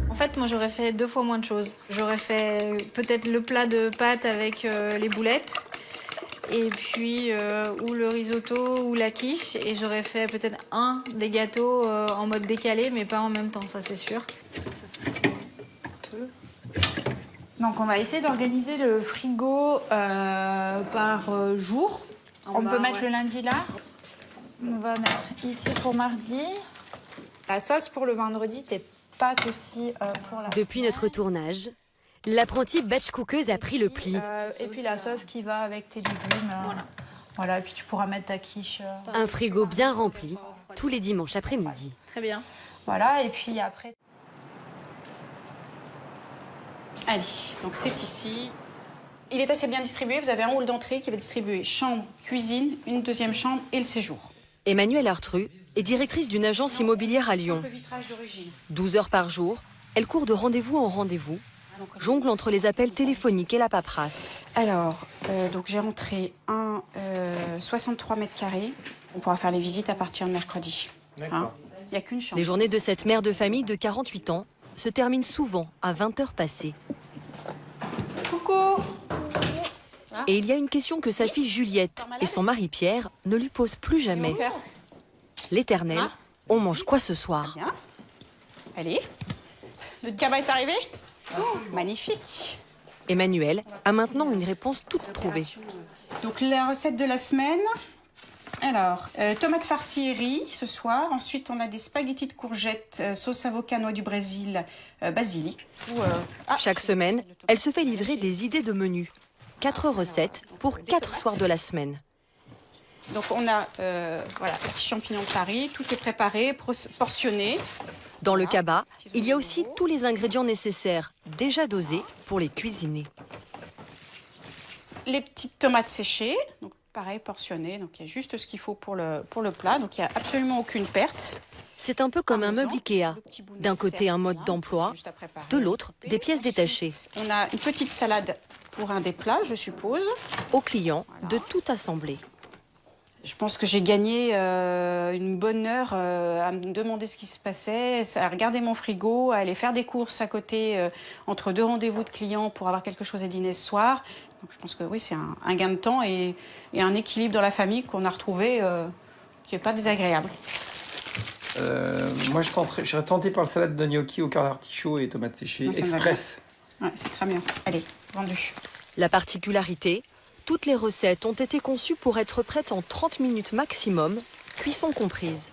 En fait, moi, j'aurais fait 2 fois moins de choses. J'aurais fait peut-être le plat de pâtes avec les boulettes, et puis ou le risotto ou la quiche, et j'aurais fait peut-être un des gâteaux en mode décalé, mais pas en même temps, ça c'est sûr. Ça, c'est un peu. Donc on va essayer d'organiser le frigo par jour. On peut mettre le lundi là. On va mettre ici pour mardi. La sauce pour le vendredi, tes pâtes aussi pour la Depuis notre tournage, l'apprentie batch cookeuse a pris le pli. Et puis la sauce qui va avec tes légumes. Voilà, et puis tu pourras mettre ta quiche. Un frigo bien rempli, tous les dimanches après-midi. Très bien. Voilà, et puis après... Allez, donc c'est ici. Il est assez bien distribué. Vous avez un hall d'entrée qui va distribuer chambre, cuisine, une deuxième chambre et le séjour. Emmanuelle Artru est directrice d'une agence immobilière à Lyon. 12 heures par jour, elle court de rendez-vous en rendez-vous, jongle entre les appels téléphoniques et la paperasse. Alors, donc j'ai rentré 63 mètres carrés. On pourra faire les visites à partir de mercredi. Il n'y a qu'une chambre. Les journées de cette mère de famille de 48 ans se terminent souvent à 20 heures passées. Coucou. Et il y a une question que sa fille Juliette et son mari Pierre ne lui posent plus jamais. L'éternel, on mange quoi ce soir? Allez, le cabas est arrivé. Magnifique. Emmanuelle a maintenant une réponse toute trouvée. Donc la recette de la semaine. Alors, tomates farcies et riz ce soir. Ensuite, on a des spaghettis de courgettes, sauce avocat, noix du Brésil, basilic. Chaque semaine, elle se fait livrer des idées de menus. 4 recettes pour 4 soirs de la semaine. Donc on a petits champignons de Paris, tout est préparé, portionné. Dans le cabas, il y a aussi tous les ingrédients nécessaires, déjà dosés, pour les cuisiner. Les petites tomates séchées, donc pareil, portionné. Donc il y a juste ce qu'il faut pour le plat. Donc il n'y a absolument aucune perte. C'est un peu comme un meuble Ikea. D'un côté, un mode d'emploi, de l'autre, des pièces détachées. On a une petite salade pour un des plats, je suppose. Au client de tout assembler. Je pense que j'ai gagné une bonne heure à me demander ce qui se passait, à regarder mon frigo, à aller faire des courses à côté entre 2 rendez-vous de clients pour avoir quelque chose à dîner ce soir. Donc je pense que oui, c'est un gain de temps et un équilibre dans la famille qu'on a retrouvé qui n'est pas désagréable. Moi, je serais tenté par le salade de gnocchi au cœur d'artichaut et tomates séchées express. Ouais, c'est très bien. Allez, vendu. La particularité, toutes les recettes ont été conçues pour être prêtes en 30 minutes maximum, cuisson comprise.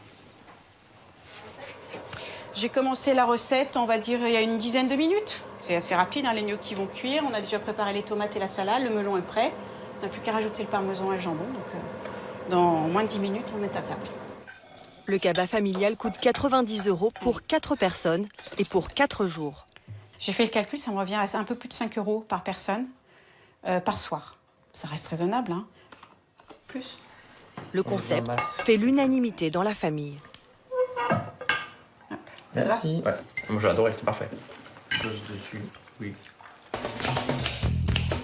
J'ai commencé la recette, on va dire, il y a une dizaine de minutes. C'est assez rapide, hein, les gnocchis vont cuire. On a déjà préparé les tomates et la salade, le melon est prêt. On n'a plus qu'à rajouter le parmesan et le jambon. Donc, dans moins de 10 minutes, on est à table. Le cabas familial coûte 90 € pour 4 personnes et pour 4 jours. J'ai fait le calcul, ça me revient à un peu plus de 5 € par personne, par soir. Ça reste raisonnable, hein. Plus. Le concept fait l'unanimité dans la famille. Merci. Ouais, moi j'ai adoré, c'est parfait. Pose dessus, oui.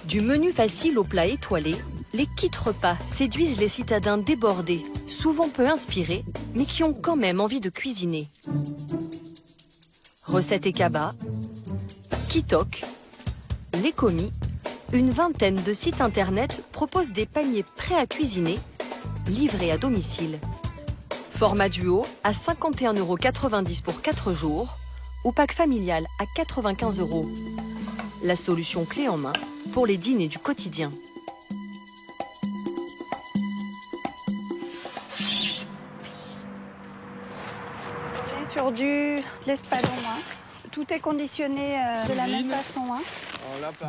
Du menu facile au plat étoilé, les kits repas séduisent les citadins débordés, souvent peu inspirés, mais qui ont quand même envie de cuisiner. Recettes et cabas, Kitok, les commis, une vingtaine de sites internet proposent des paniers prêts à cuisiner, livrés à domicile. Format duo à 51,90 € pour 4 jours ou pack familial à 95 €. La solution clé en main pour les dîners du quotidien. Sur l'espadon, hein. Tout est conditionné de la même façon. Hein.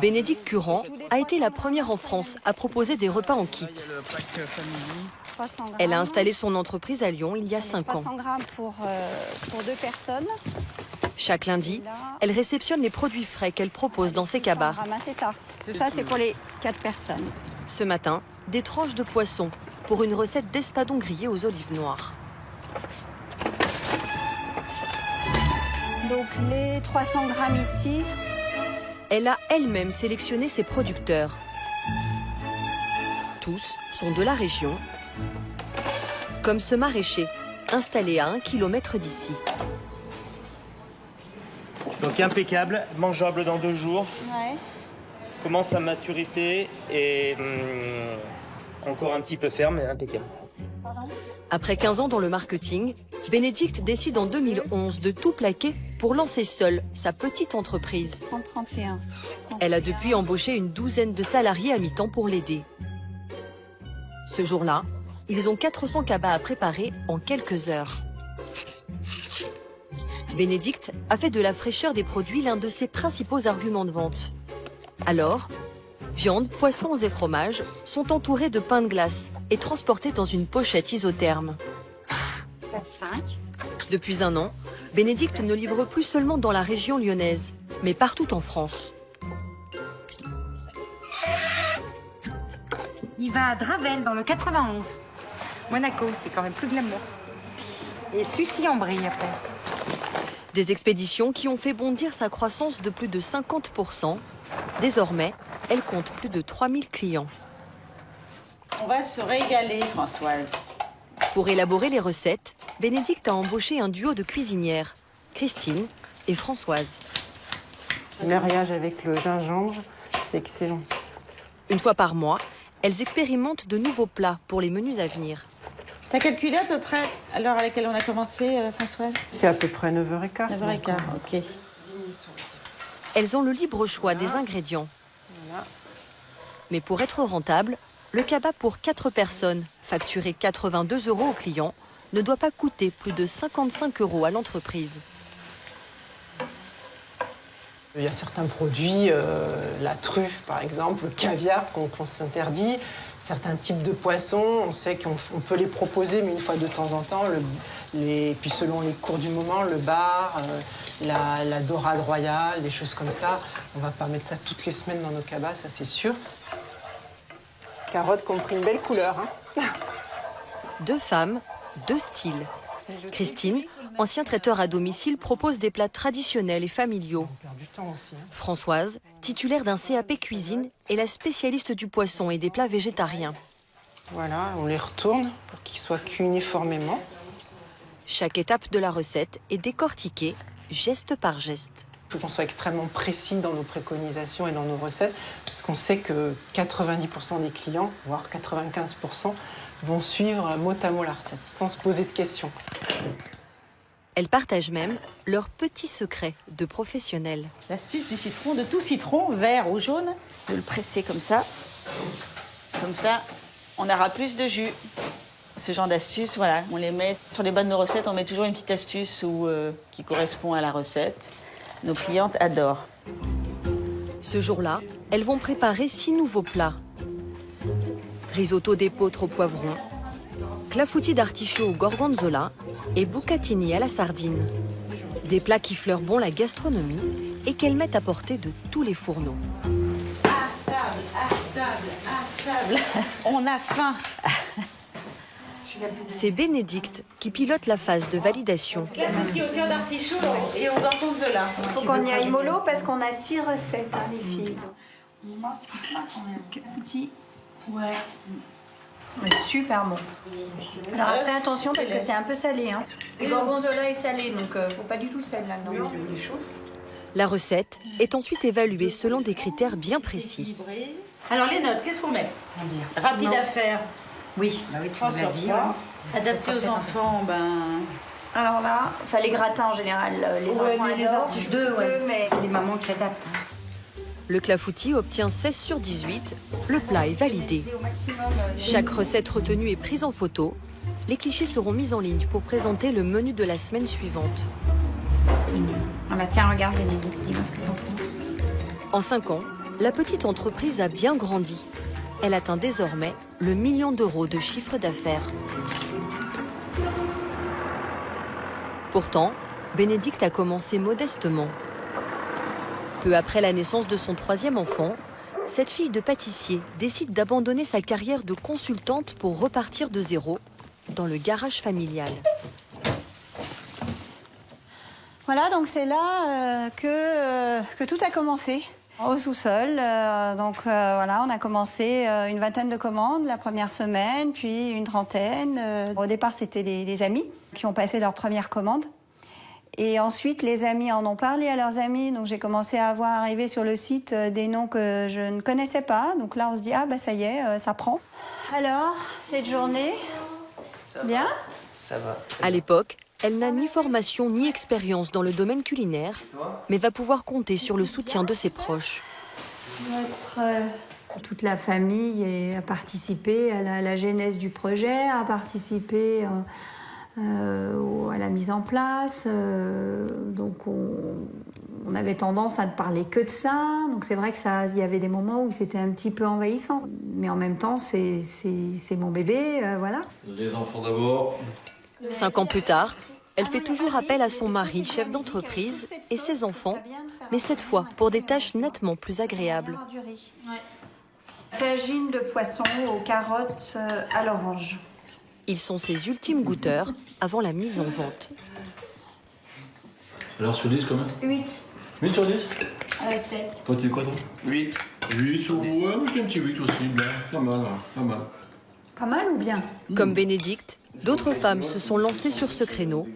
Bénédicte Curant a été la première en France à proposer des repas en kit. Elle a installé son entreprise à Lyon il y a 5 ans. 300 grammes pour 2 personnes. Chaque lundi, elle réceptionne les produits frais qu'elle propose dans ses cabas. C'est ça. Ça, c'est pour les 4 personnes. Ce matin, des tranches de poisson pour une recette d'espadon grillé aux olives noires. Donc les 300 grammes ici. Elle a elle-même sélectionné ses producteurs. Tous sont de la région, comme ce maraîcher, installé à 1 km d'ici. Donc impeccable, mangeable dans 2 jours. Ouais. Commence à maturité et encore un petit peu ferme, mais impeccable. Après 15 ans dans le marketing, Bénédicte décide en 2011 de tout plaquer pour lancer seule sa petite entreprise. 31. Elle a depuis embauché une douzaine de salariés à mi-temps pour l'aider. Ce jour-là, ils ont 400 cabas à préparer en quelques heures. Bénédicte a fait de la fraîcheur des produits l'un de ses principaux arguments de vente. Alors, viande, poissons et fromages sont entourés de pain de glace et transportés dans une pochette isotherme. 4-5. Depuis 1 an, Bénédicte ne livre plus seulement dans la région lyonnaise, mais partout en France. Il va à Dravel, dans le 91. Monaco, c'est quand même plus glamour. Et Sucy-en-Brie, après. Des expéditions qui ont fait bondir sa croissance de plus de 50%. Désormais, elle compte plus de 3000 clients. On va se régaler, Françoise. Pour élaborer les recettes, Bénédicte a embauché un duo de cuisinières, Christine et Françoise. Le mariage avec le gingembre, c'est excellent. Une fois par mois, elles expérimentent de nouveaux plats pour les menus à venir. T'as calculé à peu près à l'heure à laquelle on a commencé, Françoise? C'est à peu près 9h15. 9h15, ok. Elles ont le libre choix des ingrédients. Voilà. Mais pour être rentable, le cabas pour 4 personnes, facturé 82 € aux clients, ne doit pas coûter plus de 55 € à l'entreprise. Il y a certains produits, la truffe par exemple, le caviar qu'on s'interdit, certains types de poissons, on sait qu'on peut les proposer, mais une fois de temps en temps, puis selon les cours du moment, le bar, la dorade royale, des choses comme ça. On va pas mettre ça toutes les semaines dans nos cabas, ça c'est sûr. carottes qui ont pris une belle couleur. Hein. 2 femmes, 2 styles. Christine, ancien traiteur à domicile, propose des plats traditionnels et familiaux. Françoise, titulaire d'un CAP cuisine, est la spécialiste du poisson et des plats végétariens. Voilà, on les retourne pour qu'ils soient cuits uniformément. Chaque étape de la recette est décortiquée, geste par geste. Il faut qu'on soit extrêmement précis dans nos préconisations et dans nos recettes, parce qu'on sait que 90% des clients, voire 95%, vont suivre mot à mot la recette, sans se poser de questions. Elles partagent même leurs petits secrets de professionnels. L'astuce du citron, de tout citron, vert ou jaune, de le presser comme ça. Comme ça, on aura plus de jus. Ce genre d'astuce, voilà, on les met sur les bas de nos recettes, on met toujours une petite astuce qui correspond à la recette. Nos clientes adorent. Ce jour-là, elles vont préparer 6 nouveaux plats. Risotto d'épeautre au poivron, clafoutis d'artichaut au gorgonzola et bucatini à la sardine. Des plats qui fleurent bon la gastronomie et qu'elles mettent à portée de tous les fourneaux. À table, à table, à table. On a faim. C'est Bénédicte qui pilote la phase de validation. Clafoutis au cœur d'artichaut et au gorgonzola. Il faut qu'on y aille mollo parce qu'on a 6 recettes, hein, les filles. Clafoutis. Ouais. Super bon. Alors après, attention parce que c'est un peu salé. Hein. Le gorgonzola est salé, donc faut pas du tout le sel là-dedans. La recette est ensuite évaluée selon des critères bien précis. Alors les notes, qu'est-ce qu'on met? Rapide à faire. Oui, bah oui, tu l'as dit. Adapté aux enfants, Alors là, enfin les gratins en général, les enfants adorent. Deux, mais c'est les mamans qui adaptent. Le clafoutis obtient 16 sur 18, le plat est validé. Chaque recette retenue est prise en photo. Les clichés seront mis en ligne pour présenter le menu de la semaine suivante. Ah bah tiens, regarde Bénédicte, dis-moi ce que t'en penses. En 5 ans, la petite entreprise a bien grandi. Elle atteint désormais le 1 million d'euros de chiffre d'affaires. Pourtant, Bénédicte a commencé modestement. Peu après la naissance de son 3e enfant, cette fille de pâtissier décide d'abandonner sa carrière de consultante pour repartir de zéro dans le garage familial. Voilà, donc c'est là que tout a commencé. Au sous-sol, voilà, on a commencé une vingtaine de commandes la première semaine, puis une trentaine. Au départ, c'était des amis qui ont passé leur première commande. Et ensuite, les amis en ont parlé à leurs amis. Donc, j'ai commencé à voir arriver sur le site des noms que je ne connaissais pas. Donc là, on se dit, ah, bah ça y est, ça prend. Alors, cette journée, bien ? Ça va. À l'époque, elle n'a ni formation ni expérience dans le domaine culinaire, mais va pouvoir compter sur le soutien de ses proches. Toute la famille a participé à la genèse du projet, a participé à la mise en place. Donc on avait tendance à ne parler que de ça. Donc c'est vrai qu'il y avait des moments où c'était un petit peu envahissant. Mais en même temps, c'est mon bébé, voilà. Les enfants d'abord. 5 ans plus tard, elle fait toujours appel à son mari, chef d'entreprise, et ses enfants, mais cette fois pour des tâches nettement plus agréables. Tagine de poisson aux carottes à l'orange. Ils sont ses ultimes goûteurs avant la mise en vente. Alors sur 10 combien? 8. 8 sur 10? 7. Toi tu dis quoi toi? 8. 8 sur 10. Ouais, un petit 8 aussi, bien. Pas mal, pas mal. Pas mal ou bien? Comme Bénédicte, d'autres femmes se sont lancées sur ce créneau,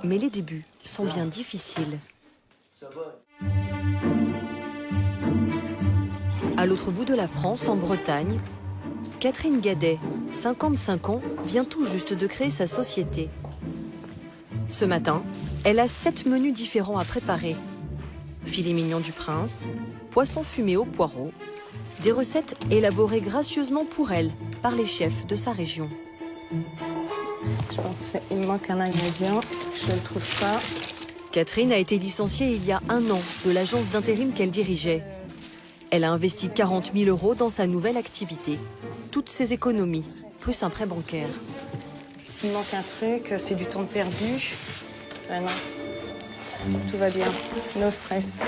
mais les débuts sont bien difficiles. À l'autre bout de la France, en Bretagne, Catherine Gadet, 55 ans, vient tout juste de créer sa société. Ce matin, elle a 7 menus différents à préparer. Filet mignon du prince, poisson fumé au poireau, des recettes élaborées gracieusement pour elle par les chefs de sa région. Je pense qu'il manque un ingrédient, je ne le trouve pas. Catherine a été licenciée il y a 1 an de l'agence d'intérim qu'elle dirigeait. Elle a investi 40 000 € dans sa nouvelle activité. Toutes ses économies, plus un prêt bancaire. S'il manque un truc, c'est du temps perdu. Ah non, tout va bien, no stress.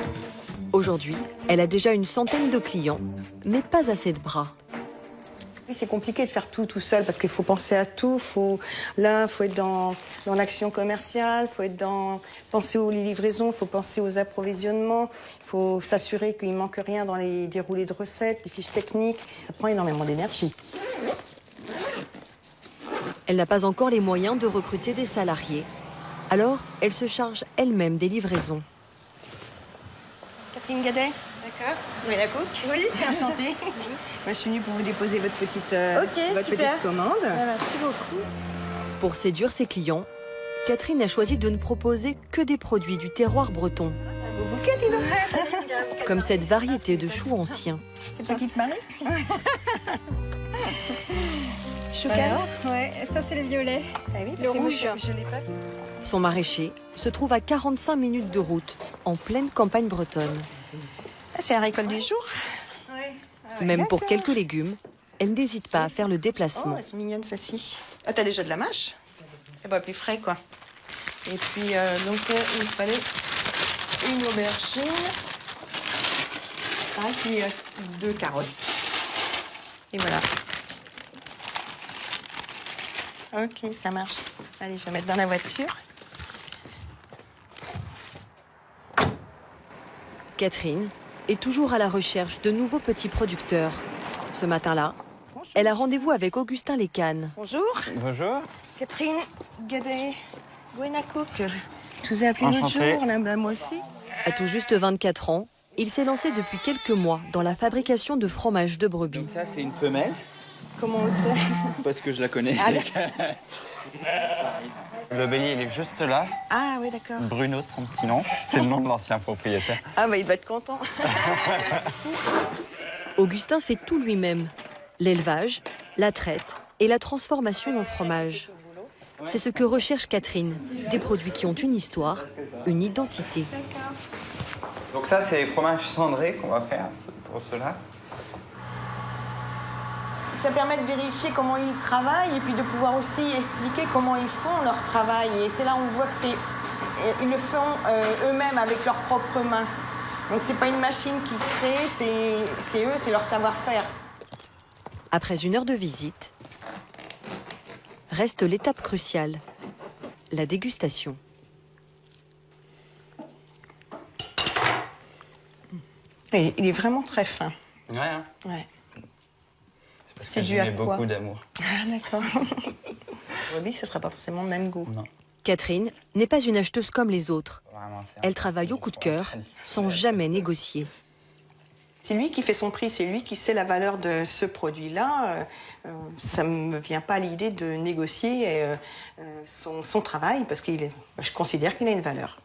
Aujourd'hui, elle a déjà une centaine de clients, mais pas assez de bras. C'est compliqué de faire tout seul parce qu'il faut penser à tout. Faut être dans l'action commerciale, faut penser aux livraisons, faut penser aux approvisionnements, il faut s'assurer qu'il ne manque rien dans les déroulés de recettes, les fiches techniques. Ça prend énormément d'énergie. Elle n'a pas encore les moyens de recruter des salariés. Alors, elle se charge elle-même des livraisons. Catherine Gadet. D'accord. Moena Cook. Oui, enchantée. Moi, je suis venue pour vous déposer votre petite commande. Merci beaucoup. Pour séduire ses clients, Catherine a choisi de ne proposer que des produits du terroir breton. Beau bouquet, dis donc. Comme cette variété de choux anciens. C'est toi qui te maries. Choucan. Ouais, ça c'est le violet. Ah oui, parce le que rouge. moi, je l'ai pas vu. Son maraîcher se trouve à 45 minutes de route, en pleine campagne bretonne. Ah, c'est la récolte du jour. Ouais. Même pour quelques légumes, elle n'hésite pas à faire le déplacement. Oh, elles sont mignonnes, celles-ci. Ah, t'as déjà de la mâche? Eh ben, plus frais, quoi. Et puis, il fallait une aubergine. Ça, puis 2 carottes. Et voilà. Ok, ça marche. Allez, je vais mettre dans la voiture. Catherine est toujours à la recherche de nouveaux petits producteurs. Ce matin-là, elle a rendez-vous avec Augustin Lécane. Bonjour. Bonjour. Catherine Gadet, Moena Cook. Je vous ai appelé l'autre jour, là, moi aussi. À tout juste 24 ans, il s'est lancé depuis quelques mois dans la fabrication de fromage de brebis. Donc ça, c'est une femelle. Comment on le sait? Parce que je la connais. Ah, le bélier, il est juste là. Ah oui, d'accord. Bruno de son petit nom. C'est le nom de l'ancien propriétaire. Ah bah il va être content. Augustin fait tout lui-même. L'élevage, la traite et la transformation en fromage. C'est ce que recherche Catherine. Des produits qui ont une histoire, une identité. Donc ça, c'est les fromages cendrés qu'on va faire pour cela. Ça permet de vérifier comment ils travaillent et puis de pouvoir aussi expliquer comment ils font leur travail. Et c'est là où on voit que ils le font eux-mêmes avec leurs propres mains. Donc c'est pas une machine qui crée, c'est eux, c'est leur savoir-faire. Après 1 heure de visite, reste l'étape cruciale, la dégustation. Et il est vraiment très fin. Ouais. Hein. Ouais. C'est dû à quoi? Beaucoup d'amour. Ah d'accord. Oui, ce ne sera pas forcément le même goût. Non. Catherine n'est pas une acheteuse comme les autres. Elle travaille au coup de cœur, sans jamais négocier. C'est lui qui fait son prix, c'est lui qui sait la valeur de ce produit-là. Ça ne me vient pas à l'idée de négocier son travail, parce que je considère qu'il a une valeur.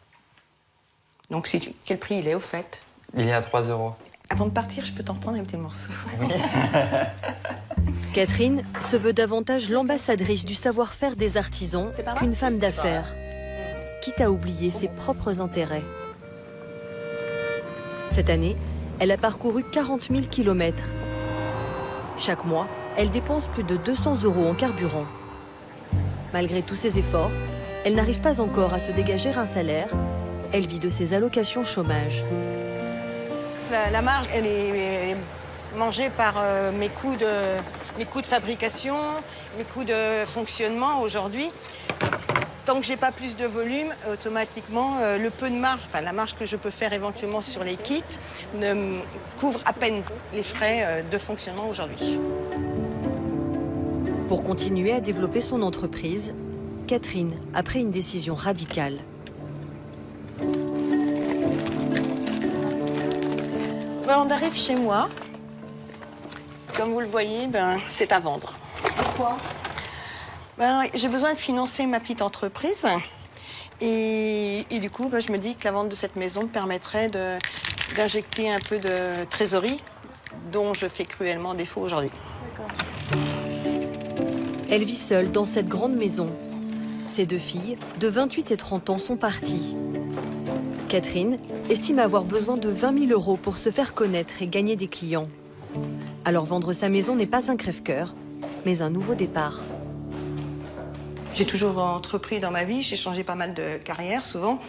Donc quel prix il est au fait? Il est à 3 €. Avant de partir, je peux t'en prendre un petit morceau. Oui. Catherine se veut davantage l'ambassadrice du savoir-faire des artisans qu'une femme d'affaires, quitte à oublier ses propres intérêts. Cette année, elle a parcouru 40 000 kilomètres. Chaque mois, elle dépense plus de 200 € en carburant. Malgré tous ses efforts, elle n'arrive pas encore à se dégager un salaire. Elle vit de ses allocations chômage. La marge, elle est mangée par mes coûts de fabrication, mes coûts de fonctionnement aujourd'hui. Tant que j'ai pas plus de volume, automatiquement, le peu de marge, enfin la marge que je peux faire éventuellement sur les kits, ne couvre à peine les frais de fonctionnement aujourd'hui. Pour continuer à développer son entreprise, Catherine a pris une décision radicale. On arrive chez moi. Comme vous le voyez, c'est à vendre. Pourquoi? J'ai besoin de financer ma petite entreprise. Et du coup, je me dis que la vente de cette maison me permettrait d'injecter un peu de trésorerie dont je fais cruellement défaut aujourd'hui. Elle vit seule dans cette grande maison. Ses 2 filles, de 28 et 30 ans, sont parties. Catherine estime avoir besoin de 20 000 € pour se faire connaître et gagner des clients. Alors vendre sa maison n'est pas un crève-cœur, mais un nouveau départ. J'ai toujours entrepris dans ma vie, j'ai changé pas mal de carrières souvent.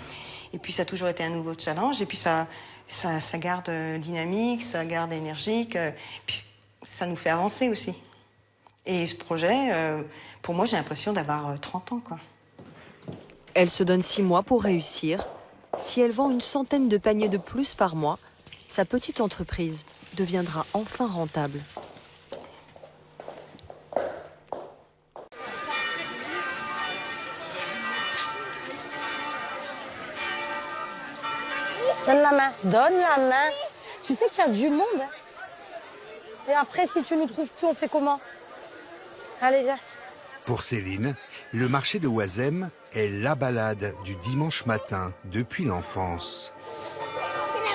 Et puis ça a toujours été un nouveau challenge. Et puis ça garde dynamique, ça garde énergique. Puis ça nous fait avancer aussi. Et ce projet, pour moi, j'ai l'impression d'avoir 30 ans, quoi. Elle se donne 6 mois pour réussir. Si elle vend une centaine de paniers de plus par mois, sa petite entreprise deviendra enfin rentable. Donne la main, donne la main. Tu sais qu'il y a du monde. Hein. Et après, si tu nous trouves plus, on fait comment? Allez, viens. Pour Céline, le marché de Oisem est la balade du dimanche matin depuis l'enfance.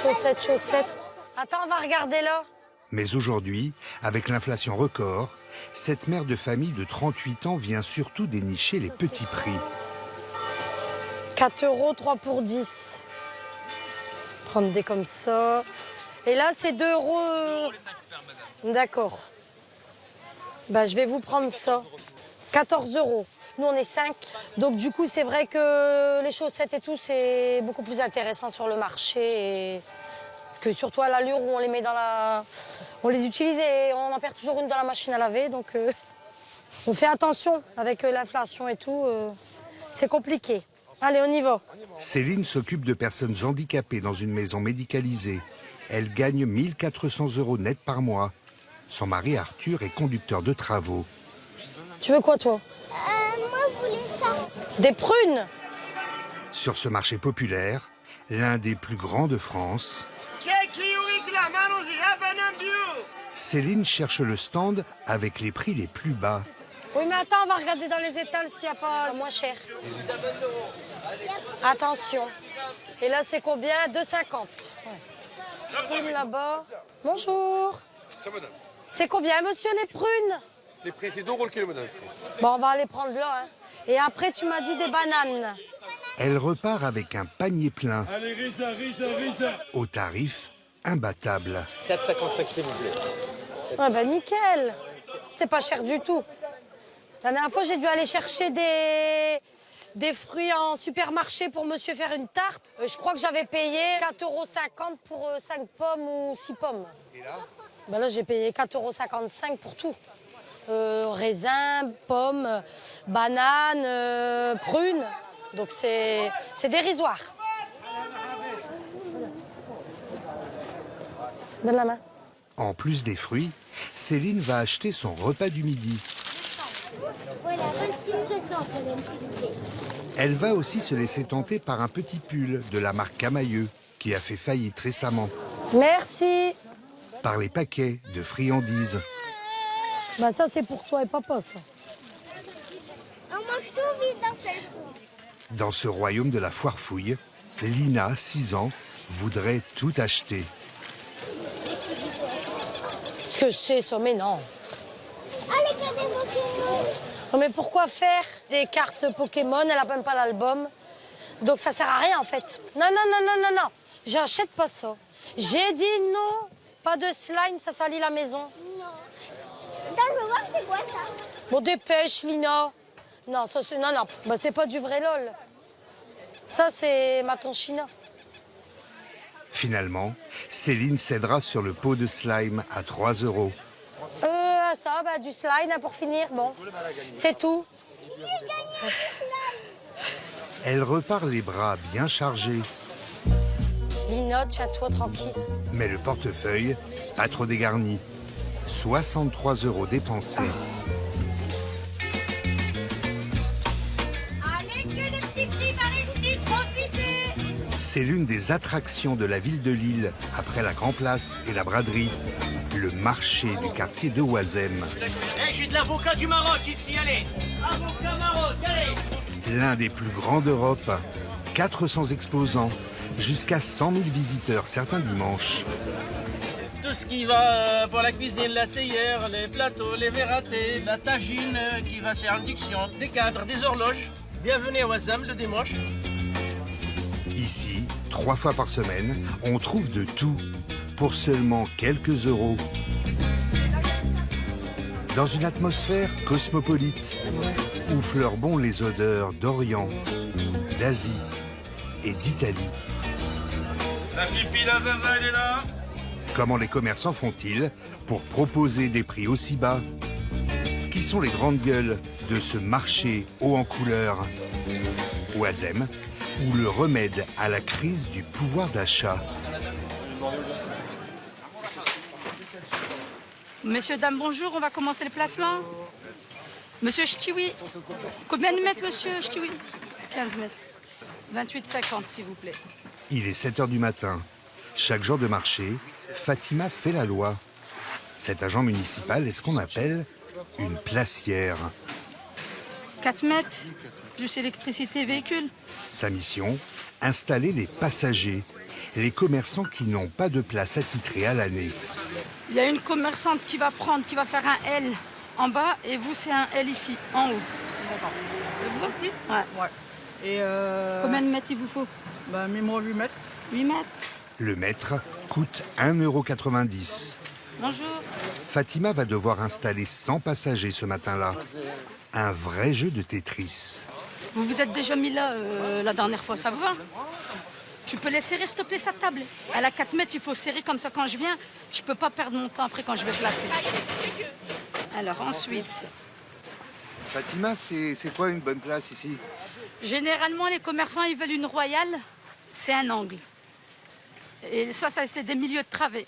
Chaussettes, chaussettes. Attends, on va regarder là. Mais aujourd'hui, avec l'inflation record, cette mère de famille de 38 ans vient surtout dénicher les petits prix. 4 €, 3 pour 10. Prendre des comme ça. Et là, c'est 2 €. D'accord. Bah, je vais vous prendre ça. 14 €. Nous, on est 5. Donc, du coup, c'est vrai que les chaussettes et tout, c'est beaucoup plus intéressant sur le marché. Et... Parce que surtout à l'allure où on les met dans la... On les utilise et on en perd toujours une dans la machine à laver. Donc, on fait attention avec l'inflation et tout. C'est compliqué. Allez, on y va. Céline s'occupe de personnes handicapées dans une maison médicalisée. Elle gagne 1 400 € net par mois. Son mari Arthur est conducteur de travaux. Tu veux quoi, toi? Moi, je voulais ça. Des prunes? Sur ce marché populaire, l'un des plus grands de France, Céline cherche le stand avec les prix les plus bas. Oui, mais attends, on va regarder dans les étals s'il n'y a pas moins cher. Attention. Et là, c'est combien? 2,50. Ouais. Prunes là-bas. Bonjour. C'est combien, monsieur, les prunes? Les prix, c'est 2 € le kilo, madame. Bon, on va aller prendre là. Hein. Et après, tu m'as dit des bananes. Elle repart avec un panier plein. Allez, Risa. Au tarif imbattable. 4,55 s'il vous plaît. Ouais, bah nickel. C'est pas cher du tout. La dernière fois, j'ai dû aller chercher des fruits en supermarché pour monsieur faire une tarte. Je crois que j'avais payé 4,50 € pour 5 pommes ou 6 pommes. Et là? Ben là, j'ai payé 4,55 € pour tout. Raisins, pommes, bananes, prunes. Donc c'est dérisoire. Donne la main. En plus des fruits, Céline va acheter son repas du midi. Voilà, 26,60, madame, s'il vous plaît. Elle va aussi se laisser tenter par un petit pull de la marque Camailleux, qui a fait faillite récemment. Merci. Par les paquets de friandises. Bah ça, c'est pour toi et papa, ça. On mange tout vite dans celle-ci. Dans ce royaume de la foire fouille, Lina, 6 ans, voudrait tout acheter. Ce que c'est, ça, mais non. Allez, regardez Pokémon. Non, mais pourquoi faire des cartes Pokémon? Elle n'a même pas l'album. Donc ça sert à rien, en fait. Non. J'achète pas ça. J'ai dit non. Pas de slime, ça salit la maison. Non. Attends, je veux voir c'est quoi ça. Bon, dépêche, Lina. Non, ça c'est... Non. Bah, c'est pas du vrai LOL. Ça, c'est ma tonchina. Finalement, Céline cédera sur le pot de slime à 3 €. Ça, bah, du slime pour finir. Bon, c'est tout. Elle repart les bras bien chargés. Lina, tiens-toi tranquille. Mais le portefeuille, pas trop dégarni. 63 € dépensés. Allez, que de petits prix par ici, profitez. C'est l'une des attractions de la ville de Lille, après la Grand Place et la braderie. Le marché du quartier de Oisem. Hey, j'ai de l'avocat du Maroc ici, allez. Avocat Maroc, allez. L'un des plus grands d'Europe. 400 exposants, jusqu'à 100 000 visiteurs certains dimanches. Tout ce qui va pour la cuisine, la théière, les plateaux, les verres à thé, la tagine qui va faire induction, des cadres, des horloges. Bienvenue à Oisem le dimanche. Ici, 3 fois par semaine, on trouve de tout. Pour seulement quelques euros. Dans une atmosphère cosmopolite, où fleurent bon les odeurs d'Orient, d'Asie et d'Italie. La pipi, la zaza, elle est là. Comment les commerçants font-ils pour proposer des prix aussi bas? Qui Qui sont les grandes gueules de ce marché haut en couleur? Oisem, ou le remède à la crise du pouvoir d'achat? Messieurs, dames, bonjour, on va commencer le placement. Monsieur Ch'tiwi, combien de mètres, monsieur Ch'tiwi? 15 mètres. 28,50, s'il vous plaît. Il est 7 h du matin. Chaque jour de marché, Fatima fait la loi. Cet agent municipal est ce qu'on appelle une placière. 4 mètres, plus électricité véhicule. Sa mission, installer les passagers, les commerçants qui n'ont pas de place attitrée à l'année. Il y a une commerçante qui va faire un L en bas et vous, c'est un L ici, en haut. Ça vous va aussi? Ouais. Et combien de mètres il vous faut? Bah, mets-moi 8 mètres. 8 mètres. Le mètre coûte 1,90 €. Bonjour. Fatima va devoir installer 100 passagers ce matin-là. Un vrai jeu de Tetris. Vous vous êtes déjà mis là la dernière fois, ça vous va? Tu peux les serrer, s'il te plaît, sa table. Elle a 4 mètres, il faut serrer comme ça quand je viens. Je peux pas perdre mon temps après quand je vais placer. Alors ensuite... Fatima, c'est quoi une bonne place ici? Généralement, les commerçants, ils veulent une royale, c'est un angle. Et ça c'est des milieux de travée.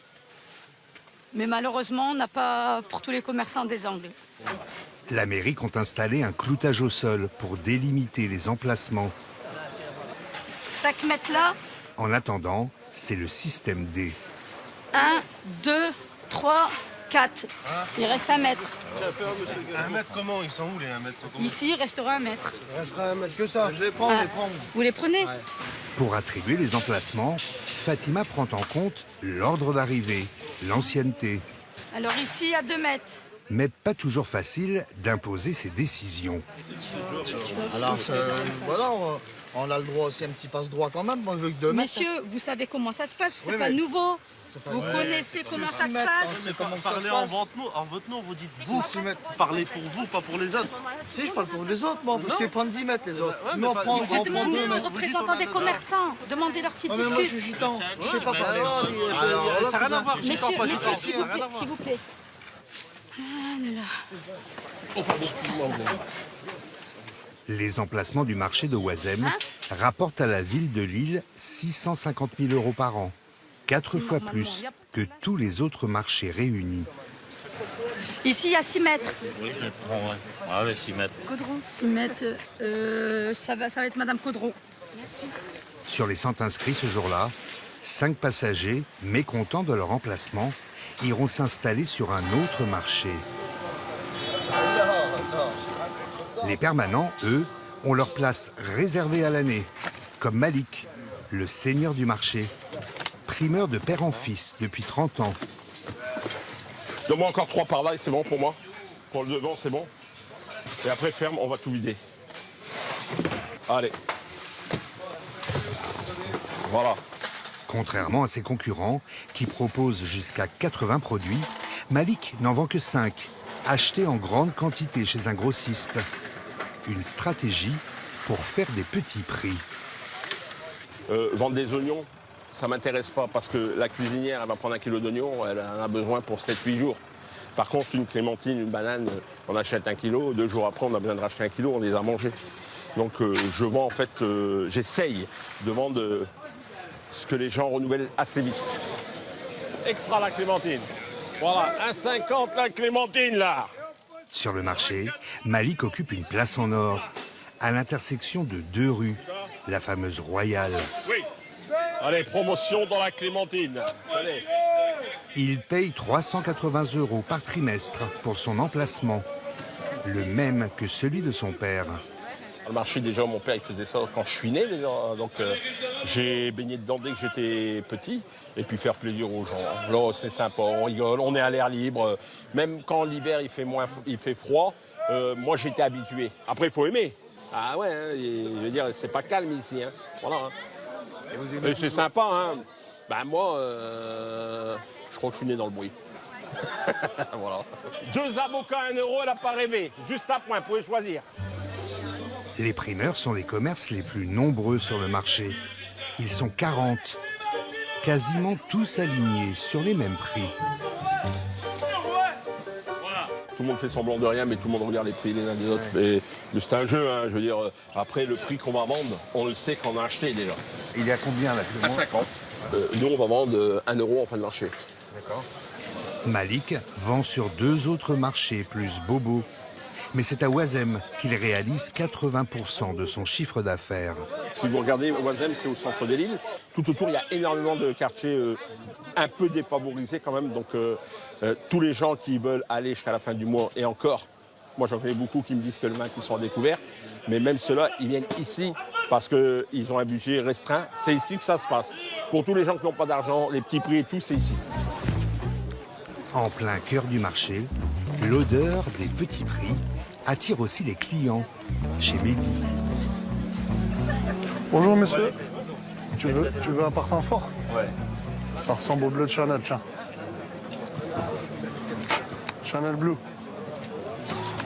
Mais malheureusement, on n'a pas pour tous les commerçants des angles. La mairie compte installer un cloutage au sol pour délimiter les emplacements. 5 mètres là. En attendant, c'est le système D. 1, 2, 3, 4. Il reste 1 mètre. 1 mètre comment? Ils sont où les 1 mètre? Ici, il restera 1 mètre. Il restera 1 mètre que ça. Je les prends, je les prends. Vous les prenez? Ouais. Pour attribuer les emplacements, Fatima prend en compte l'ordre d'arrivée, l'ancienneté. Alors ici, à 2 mètres. Mais pas toujours facile d'imposer ses décisions. Alors voilà, on a le droit aussi à un petit passe-droit quand même, moi je veux que 2 mètres. Messieurs, vous savez comment ça se passe, c'est Oui, pas mais- nouveau. pas Vous nouveau. connaissez comment ça se mètres, passe. c'est comment que ça Parlez se en passe. votre nom, vous dites vous. Parlez pour vous, pas pour les autres. Si, je parle pour les autres, moi, parce Non. qu'ils prennent 10 mètres les autres. Ouais, Nous, mais on pas- prend, Il on faut prend demander 2 aux mètres. représentants des commerçants. Demandez-leur qui Ah, mais moi, je discutent. suis gitan, je sais pas Ouais, parler. ouais, Alors, ça n'a rien à voir, là, gitan, pas gitan. Messieurs, s'il vous plaît. Ah là là. Qu'est-ce qui casse la tête? Les emplacements du marché de Oisem rapportent à la ville de Lille 650 000 € par an, 4 fois plus que tous les autres marchés réunis. Ici, il y a 6 mètres. Oui, je le prends, ouais. Ah, ouais, 6 mètres. Caudron, 6 mètres. Ça va être Madame Caudron. Merci. Sur les 100 inscrits ce jour-là, 5 passagers, mécontents de leur emplacement, iront s'installer sur un autre marché. Les permanents, eux, ont leur place réservée à l'année, comme Malik, le seigneur du marché, primeur de père en fils depuis 30 ans. Donne-moi encore 3 par là et c'est bon pour moi. Pour le devant, c'est bon. Et après, ferme, on va tout vider. Allez. Voilà. Contrairement à ses concurrents, qui proposent jusqu'à 80 produits, Malik n'en vend que 5, achetés en grande quantité chez un grossiste. Une stratégie pour faire des petits prix. Vendre des oignons, ça ne m'intéresse pas parce que la cuisinière, elle va prendre 1 kilo d'oignons, elle en a besoin pour 7-8 jours. Par contre, une clémentine, une banane, on achète 1 kilo, 2 jours après, on a besoin de racheter 1 kilo, on les a mangés. Donc je vends en fait, j'essaye de vendre ce que les gens renouvellent assez vite. Extra la clémentine. Voilà, 1,50 la clémentine là. Sur le marché, Malik occupe une place en or, à l'intersection de 2 rues, la fameuse Royale. Oui. Allez, promotion dans la clémentine. Allez. Il paye 380 € par trimestre pour son emplacement, le même que celui de son père. Le marché, déjà, mon père, il faisait ça quand je suis né, déjà. Donc, j'ai baigné dedans dès que j'étais petit. Et puis, faire plaisir aux gens. Là, c'est sympa, on rigole, on est à l'air libre. Même quand l'hiver, il fait froid, moi, j'étais habitué. Après, il faut aimer. Ah ouais, hein, je veux dire, c'est pas calme ici. Hein. Voilà. Hein. Et c'est sympa. Hein. Ben, moi, je crois que je suis né dans le bruit. Voilà. 2 avocats à 1 €, elle n'a pas rêvé. Juste à point, vous pouvez choisir. Les primeurs sont les commerces les plus nombreux sur le marché. Ils sont 40, quasiment tous alignés sur les mêmes prix. tout le monde fait semblant de rien, mais tout le monde regarde les prix les uns des autres. Mais c'est un jeu, hein, je veux dire. Après, le prix qu'on va vendre, on le sait quand on a acheté déjà. Il est à combien là? À 50. Nous, on va vendre 1 € en fin de marché. D'accord. Malik vend sur 2 autres marchés plus Bobo. Mais c'est à Oisem qu'il réalise 80% de son chiffre d'affaires. Si vous regardez, Oisem, c'est au centre de l'île. Tout autour, il y a énormément de quartiers un peu défavorisés quand même. Donc, tous les gens qui veulent aller jusqu'à la fin du mois, et encore, moi j'en connais beaucoup qui me disent que le matin ils sont à découvert. Mais même ceux-là, ils viennent ici parce qu'ils ont un budget restreint. C'est ici que ça se passe. Pour tous les gens qui n'ont pas d'argent, les petits prix et tout, c'est ici. En plein cœur du marché, l'odeur des petits prix attire aussi les clients chez Mehdi. Bonjour monsieur, tu veux un parfum fort? Ouais. Ça ressemble au bleu de Chanel, tiens. Chanel Blue.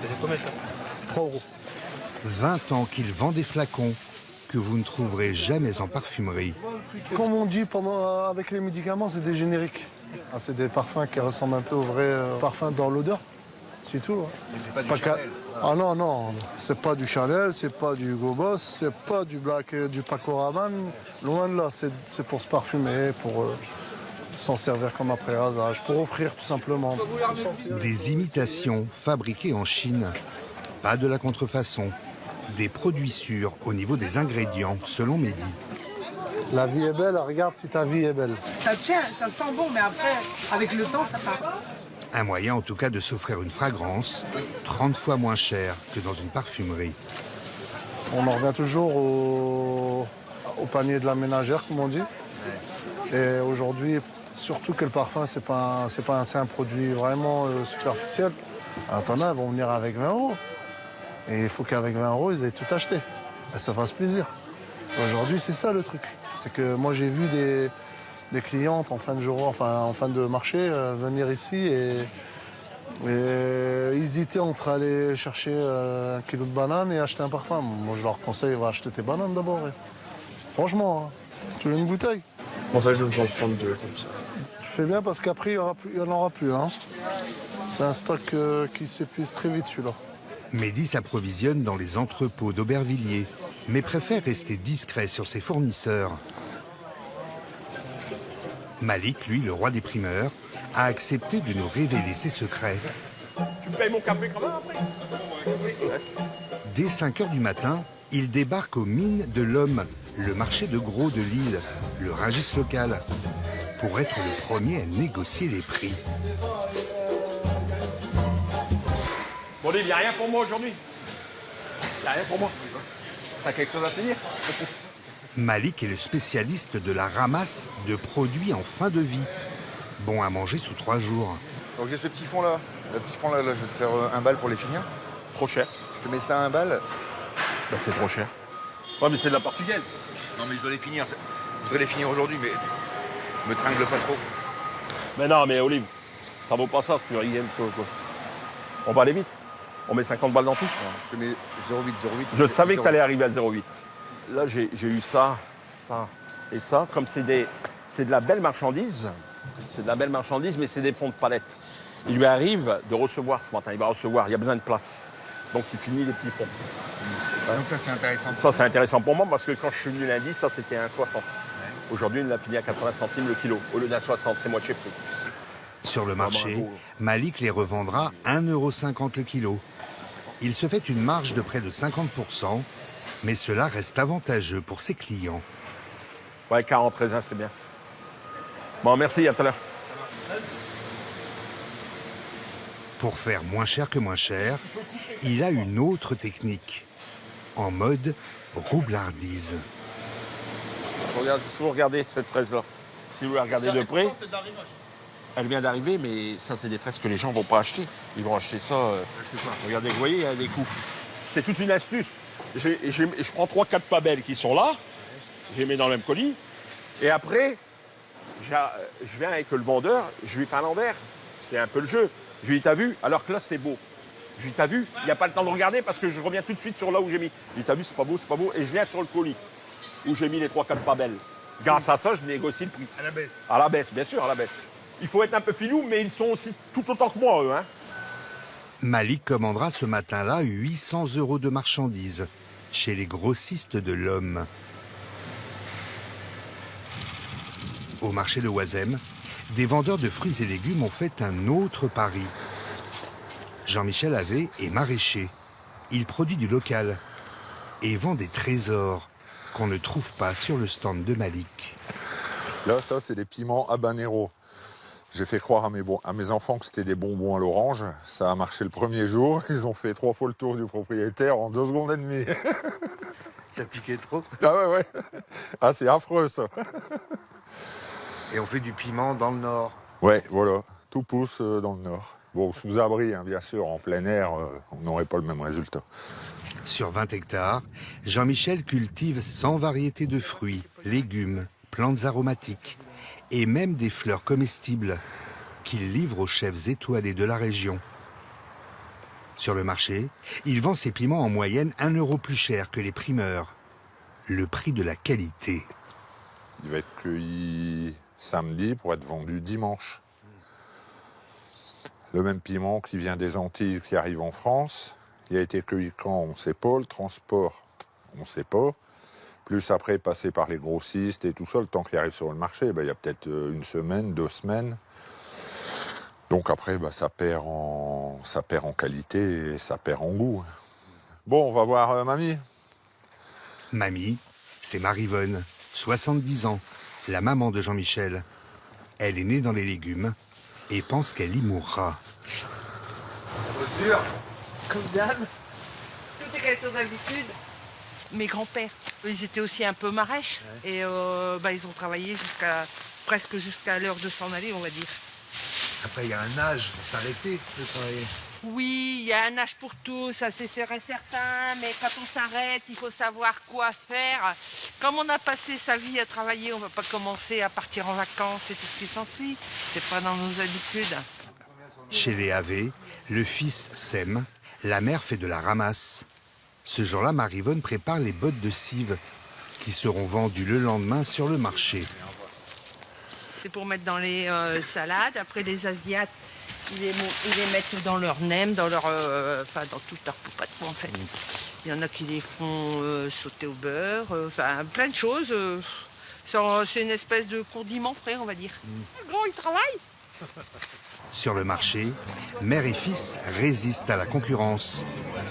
C'est combien ça? 3 €. 20 ans qu'il vend des flacons que vous ne trouverez jamais en parfumerie. Comme on dit avec les médicaments, c'est des génériques. Ah, c'est des parfums qui ressemblent un peu aux vrais parfums dans l'odeur. C'est tout. Hein. Mais c'est pas du Chanel. Ah non, non, c'est pas du Chanel, c'est pas du Hugo Boss, c'est pas du du Paco Rabanne. Loin de là, c'est pour se parfumer, pour s'en servir comme après-rasage, pour offrir tout simplement. Des imitations fabriquées en Chine. Pas de la contrefaçon. Des produits sûrs au niveau des ingrédients, selon Mehdi. La vie est belle, regarde si ta vie est belle. Ça tient, ça sent bon, mais après, avec le temps, ça part. Un moyen en tout cas de s'offrir une fragrance 30 fois moins chère que dans une parfumerie. On en revient toujours au panier de la ménagère, comme on dit. Et aujourd'hui, surtout que le parfum, c'est un produit vraiment superficiel. Attends, ils vont venir avec 20 €. Et il faut qu'avec 20 € ils aient tout acheté. Et ça fasse plaisir. Aujourd'hui, c'est ça le truc. C'est que moi, j'ai vu des clientes en fin de jour, enfin en fin de marché, venir ici et hésiter entre aller chercher 1 kilo de bananes et acheter un parfum. Moi, je leur conseille, va acheter tes bananes d'abord. Franchement, hein. Tu veux une bouteille? Bon, ça, je vais vous en prendre 2 comme ça. Tu fais bien parce qu'après, il n'y en aura plus. Hein. C'est un stock qui s'épuise très vite, celui-là. Mehdi s'approvisionne dans les entrepôts d'Aubervilliers, mais préfère rester discret sur ses fournisseurs. Malik, lui, le roi des primeurs, a accepté de nous révéler ses secrets. Tu me payes mon café quand même après? Dès 5 h du matin, il débarque aux mines de l'Homme, le marché de gros de Lille, le Rungis local, pour être le premier à négocier les prix. Bon, il n'y a rien pour moi aujourd'hui. Il n'y a rien pour moi. T'as quelque chose à finir? Malik est le spécialiste de la ramasse de produits en fin de vie. Bon à manger sous 3 jours. Donc j'ai ce petit fond là. Le petit fond là, je vais te faire 1 bal pour les finir. Trop cher. Je te mets ça à 1 bal. Bah c'est trop cher. Ouais, mais c'est de la portugaise. Non mais je dois les finir. Je dois les finir aujourd'hui, mais me tringle pas trop. Mais non, mais Olive, ça vaut pas ça, tu rigoles quoi. On va aller vite. On met 50 balles dans tout. Je te mets 0,8, 0,8. Je savais que tu allais arriver à 0,8. Là, j'ai eu ça, ça et ça. Comme c'est de la belle marchandise, c'est de la belle marchandise, mais c'est des fonds de palette. Il lui arrive de recevoir ce matin. Il va recevoir, il y a besoin de place. Donc, il finit les petits fonds. Donc ça, c'est intéressant. Ça, c'est intéressant pour moi parce que quand je suis venu lundi, ça, c'était 1,60. Ouais. Aujourd'hui, il l'a fini à 80 centimes le kilo. Au lieu d'1,60, c'est moitié prix. Sur le marché, Malik les revendra 1,50 € le kilo. Il se fait une marge de près de 50%, mais cela reste avantageux pour ses clients. Ouais, 40 raisins, c'est bien. Bon, merci, à tout à l'heure. Pour faire moins cher que moins cher, il a une autre technique, en mode roublardise. Si vous regardez cette fraise-là, si vous la regardez de près, elle vient d'arriver, mais ça, c'est des fraises que les gens ne vont pas acheter. Ils vont acheter ça. Regardez, vous voyez, il y a des coups. C'est toute une astuce. Je prends 3-4 pas belles qui sont là, je les mets dans le même colis, et après, je viens avec le vendeur, je lui fais un l'envers. C'est un peu le jeu. Je lui dis, t'as vu? Alors que là, c'est beau. Je lui dis, t'as vu? Il n'y a pas le temps de regarder parce que je reviens tout de suite sur là où j'ai mis. Je lui dis, t'as vu, c'est pas beau, c'est pas beau. Et je viens sur le colis où j'ai mis les 3-4 pas belles. Grâce à ça, je négocie le prix. À la baisse. À la baisse, bien sûr, à la baisse. Il faut être un peu filou, mais ils sont aussi tout autant que moi, eux. Hein. Malik commandera ce matin-là 800 € de marchandises chez les grossistes de l'Homme. Au marché de Oisem, des vendeurs de fruits et légumes ont fait un autre pari. Jean-Michel Havet est maraîcher. Il produit du local et vend des trésors qu'on ne trouve pas sur le stand de Malik. Là, ça, c'est des piments habanero. J'ai fait croire à mes enfants que c'était des bonbons à l'orange. Ça a marché le premier jour. Ils ont fait 3 fois le tour du propriétaire en 2 secondes et demie. Ça piquait trop? Ah ouais. Ah, c'est affreux, ça. Et on fait du piment dans le nord. Ouais, voilà. Tout pousse dans le nord. Bon, sous abri, hein, bien sûr. En plein air, on n'aurait pas le même résultat. Sur 20 hectares, Jean-Michel cultive 100 variétés de fruits, légumes, plantes aromatiques et même des fleurs comestibles qu'il livre aux chefs étoilés de la région. Sur le marché, il vend ses piments en moyenne 1 € plus cher que les primeurs. Le prix de la qualité. Il va être cueilli samedi pour être vendu dimanche. Le même piment qui vient des Antilles, qui arrive en France, il a été cueilli quand, on ne sait pas, le transport, on ne sait pas. Plus après, passer par les grossistes et tout ça, le temps qu'il arrive sur le marché, il y a peut-être 1 semaine, 2 semaines. Donc après, ça perd en qualité et ça perd en goût. Bon, on va voir Mamie. Mamie, c'est Marie-Vonne, 70 ans, la maman de Jean-Michel. Elle est née dans les légumes et pense qu'elle y mourra. Ça va dur. Comme d'hab. Tout est question d'habitude. Mes grands-pères, ils étaient aussi un peu maraîches. Ouais. Et ils ont travaillé presque jusqu'à l'heure de s'en aller, on va dire. Après, il y a un âge pour s'arrêter de travailler. Oui, il y a un âge pour tout, ça c'est certain, mais quand on s'arrête, il faut savoir quoi faire. Comme on a passé sa vie à travailler, on ne va pas commencer à partir en vacances et tout ce qui s'ensuit. C'est pas dans nos habitudes. Chez les Havet, le fils sème, la mère fait de la ramasse. Ce jour-là, Marie-Vonne prépare les bottes de cive qui seront vendues le lendemain sur le marché. C'est pour mettre dans les salades. Après, les Asiates, ils les mettent dans leur nem, dans toute leur poupette, en fait. Il y en a qui les font sauter au beurre, plein de choses. C'est une espèce de condiment frais, on va dire. Le grand, il travaille. Sur le marché, mère et fils résistent à la concurrence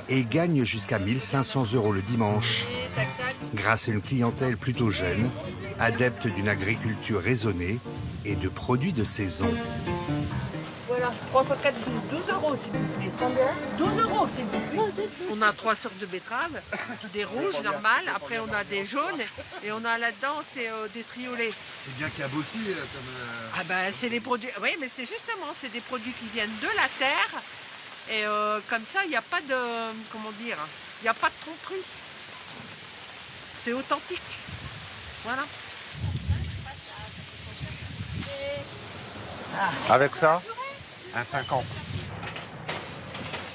et gagnent jusqu'à 1 500 € le dimanche, grâce à une clientèle plutôt jeune, adepte d'une agriculture raisonnée et de produits de saison. Voilà, 3 x 4, 12 €, s'il vous plaît. Combien 12 €, s'il vous plaît. On a 3 sortes de betteraves, des rouges normales, après on a des jaunes, et on a là-dedans, c'est des triolets. C'est bien cabossé comme... Ah ben, c'est les produits... Oui, mais c'est justement, c'est des produits qui viennent de la terre, et comme ça, il n'y a pas de... Comment dire? Il n'y a pas de tromperie. C'est authentique. Voilà. Avec ça, un 50.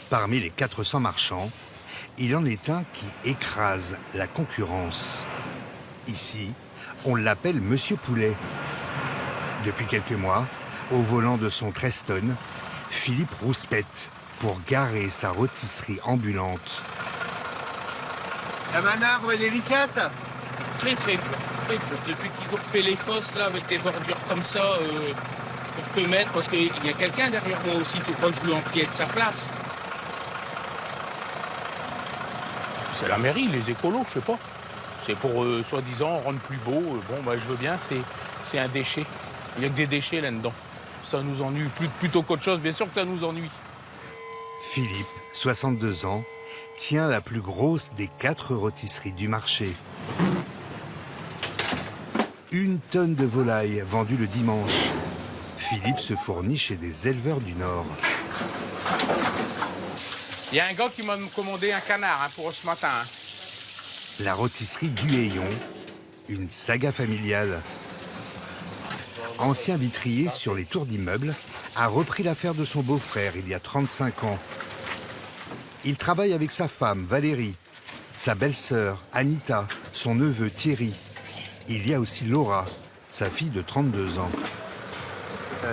Parmi les 400 marchands, il en est un qui écrase la concurrence. Ici, on l'appelle Monsieur Poulet. Depuis quelques mois, au volant de son Treston, Philippe rouspète pour garer sa rôtisserie ambulante. La manœuvre est délicate. Très très dur. Depuis qu'ils ont fait les fosses là avec des bordures comme ça, pour te mettre, parce qu'il y a quelqu'un derrière moi aussi, il faut pas que je lui empiète sa place. C'est la mairie, les écolos, je sais pas. C'est pour soi-disant rendre plus beau. Je veux bien, c'est un déchet. Il n'y a que des déchets là-dedans. Ça nous ennuie plutôt qu'autre chose, bien sûr que ça nous ennuie. Philippe, 62 ans, tient la plus grosse des 4 rôtisseries du marché. 1 tonne de volailles vendues le dimanche. Philippe se fournit chez des éleveurs du Nord. Il y a un gars qui m'a commandé un canard pour ce matin. La rôtisserie du Hayon, une saga familiale. Ancien vitrier sur les tours d'immeubles, a repris l'affaire de son beau-frère il y a 35 ans. Il travaille avec sa femme, Valérie, sa belle-sœur, Anita, son neveu, Thierry. Il y a aussi Laura, sa fille de 32 ans.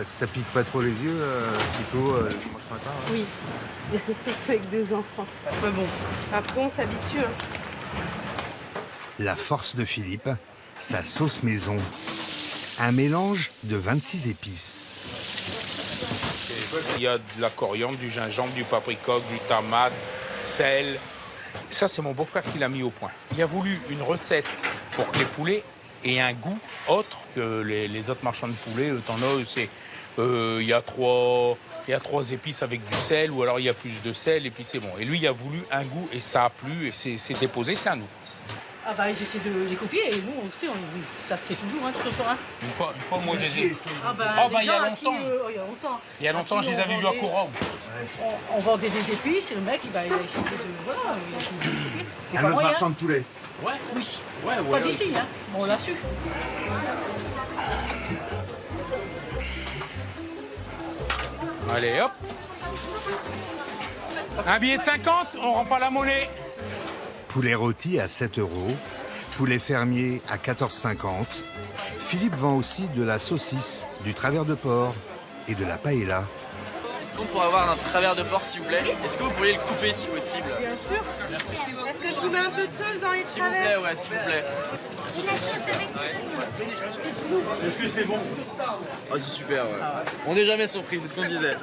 Ça pique pas trop les yeux, Sitôt, dimanche matin. Hein. Oui, surtout avec 2 enfants. Mais bon, après on s'habitue. La force de Philippe, sa sauce maison. Un mélange de 26 épices. Il y a de la coriandre, du gingembre, du paprika, du tomate, sel. Ça, c'est mon beau-frère qui l'a mis au point. Il a voulu une recette pour que les poulets aient un goût autre que les autres marchands de poulets. T'en as, c'est il y a 3 épices avec du sel, ou alors il y a plus de sel et puis c'est bon. Et lui, il a voulu un goût et ça a plu et c'est déposé, c'est à nous. Ah bah j'essaie de les copier et nous on sait, ça se fait toujours hein, tout soir. Une fois moi je les ai. Il y a longtemps. Il y a longtemps, je les avais vus à Courant. On vendait des épices et le mec il va essayer de. Voilà. Un autre marchand de poulet. Ouais. Oui. Ouais. Pas d'ici, hein. Bon, on l'a su. Allez hop. Un billet de 50, on rend pas la monnaie. Poulet rôti à 7 €, poulet fermier à 14,50 €. Philippe vend aussi de la saucisse, du travers de porc et de la paella. Est-ce qu'on pourrait avoir un travers de porc s'il vous plaît? Est-ce que vous pourriez le couper si possible? Bien sûr. Est-ce que je vous mets un peu de sauce dans les s'il vous plaît, ouais, s'il vous plaît. La sauce est super. Est-ce que c'est bon? Oh, c'est super, ouais. On n'est jamais surpris, c'est ce qu'on disait.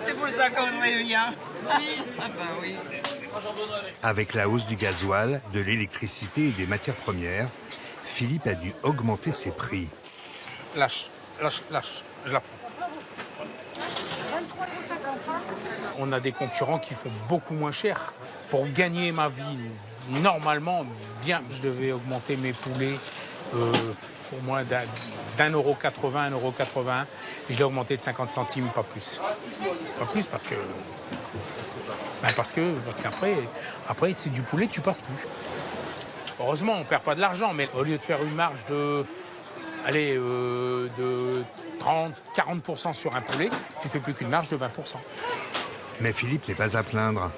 C'est pour ça qu'on revient. Oui. Ah bah oui. Avec la hausse du gasoil, de l'électricité et des matières premières, Philippe a dû augmenter ses prix. Lâche. Je la prends. On a des concurrent qui font beaucoup moins cher. Pour gagner ma vie, normalement, bien, je devais augmenter mes poulets au moins d'1,80 €, 1,80 €. Et je l'ai augmenté de 50 centimes, pas plus. Pas plus parce que... parce qu'après, c'est du poulet, tu passes plus. Heureusement, on ne perd pas de l'argent, mais au lieu de faire une marge de 30-40% sur un poulet, tu fais plus qu'une marge de 20%. Mais Philippe n'est pas à plaindre.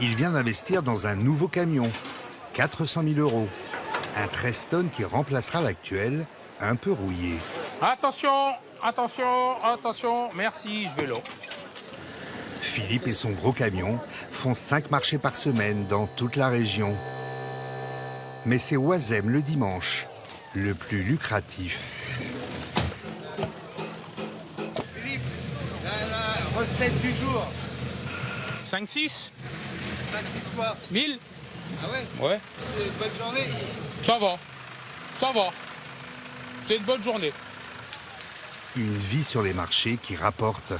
Il vient d'investir dans un nouveau camion, 400 000 €. Un 13 tonnes qui remplacera l'actuel, un peu rouillé. Attention, merci, je vais là. Philippe et son gros camion font 5 marchés par semaine dans toute la région. Mais c'est Oisem le dimanche, le plus lucratif. Philippe, la recette du jour. 5-6 5-6 quoi? 1000. Ah ouais? Ouais. C'est une bonne journée. Ça va. C'est une bonne journée. Une vie sur les marchés qui rapporte,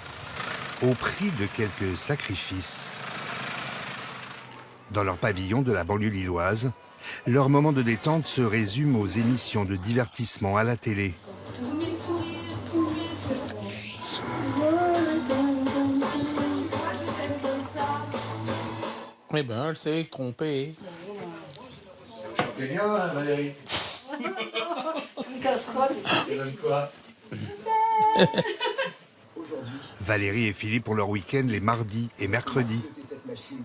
au prix de quelques sacrifices. Dans leur pavillon de la banlieue lilloise, leur moment de détente se résume aux émissions de divertissement à la télé. Eh ben, elle s'est trompée. Chantez bien, hein, Valérie. Ça donne quoi? Valérie et Philippe ont leur week-end les mardis et mercredis.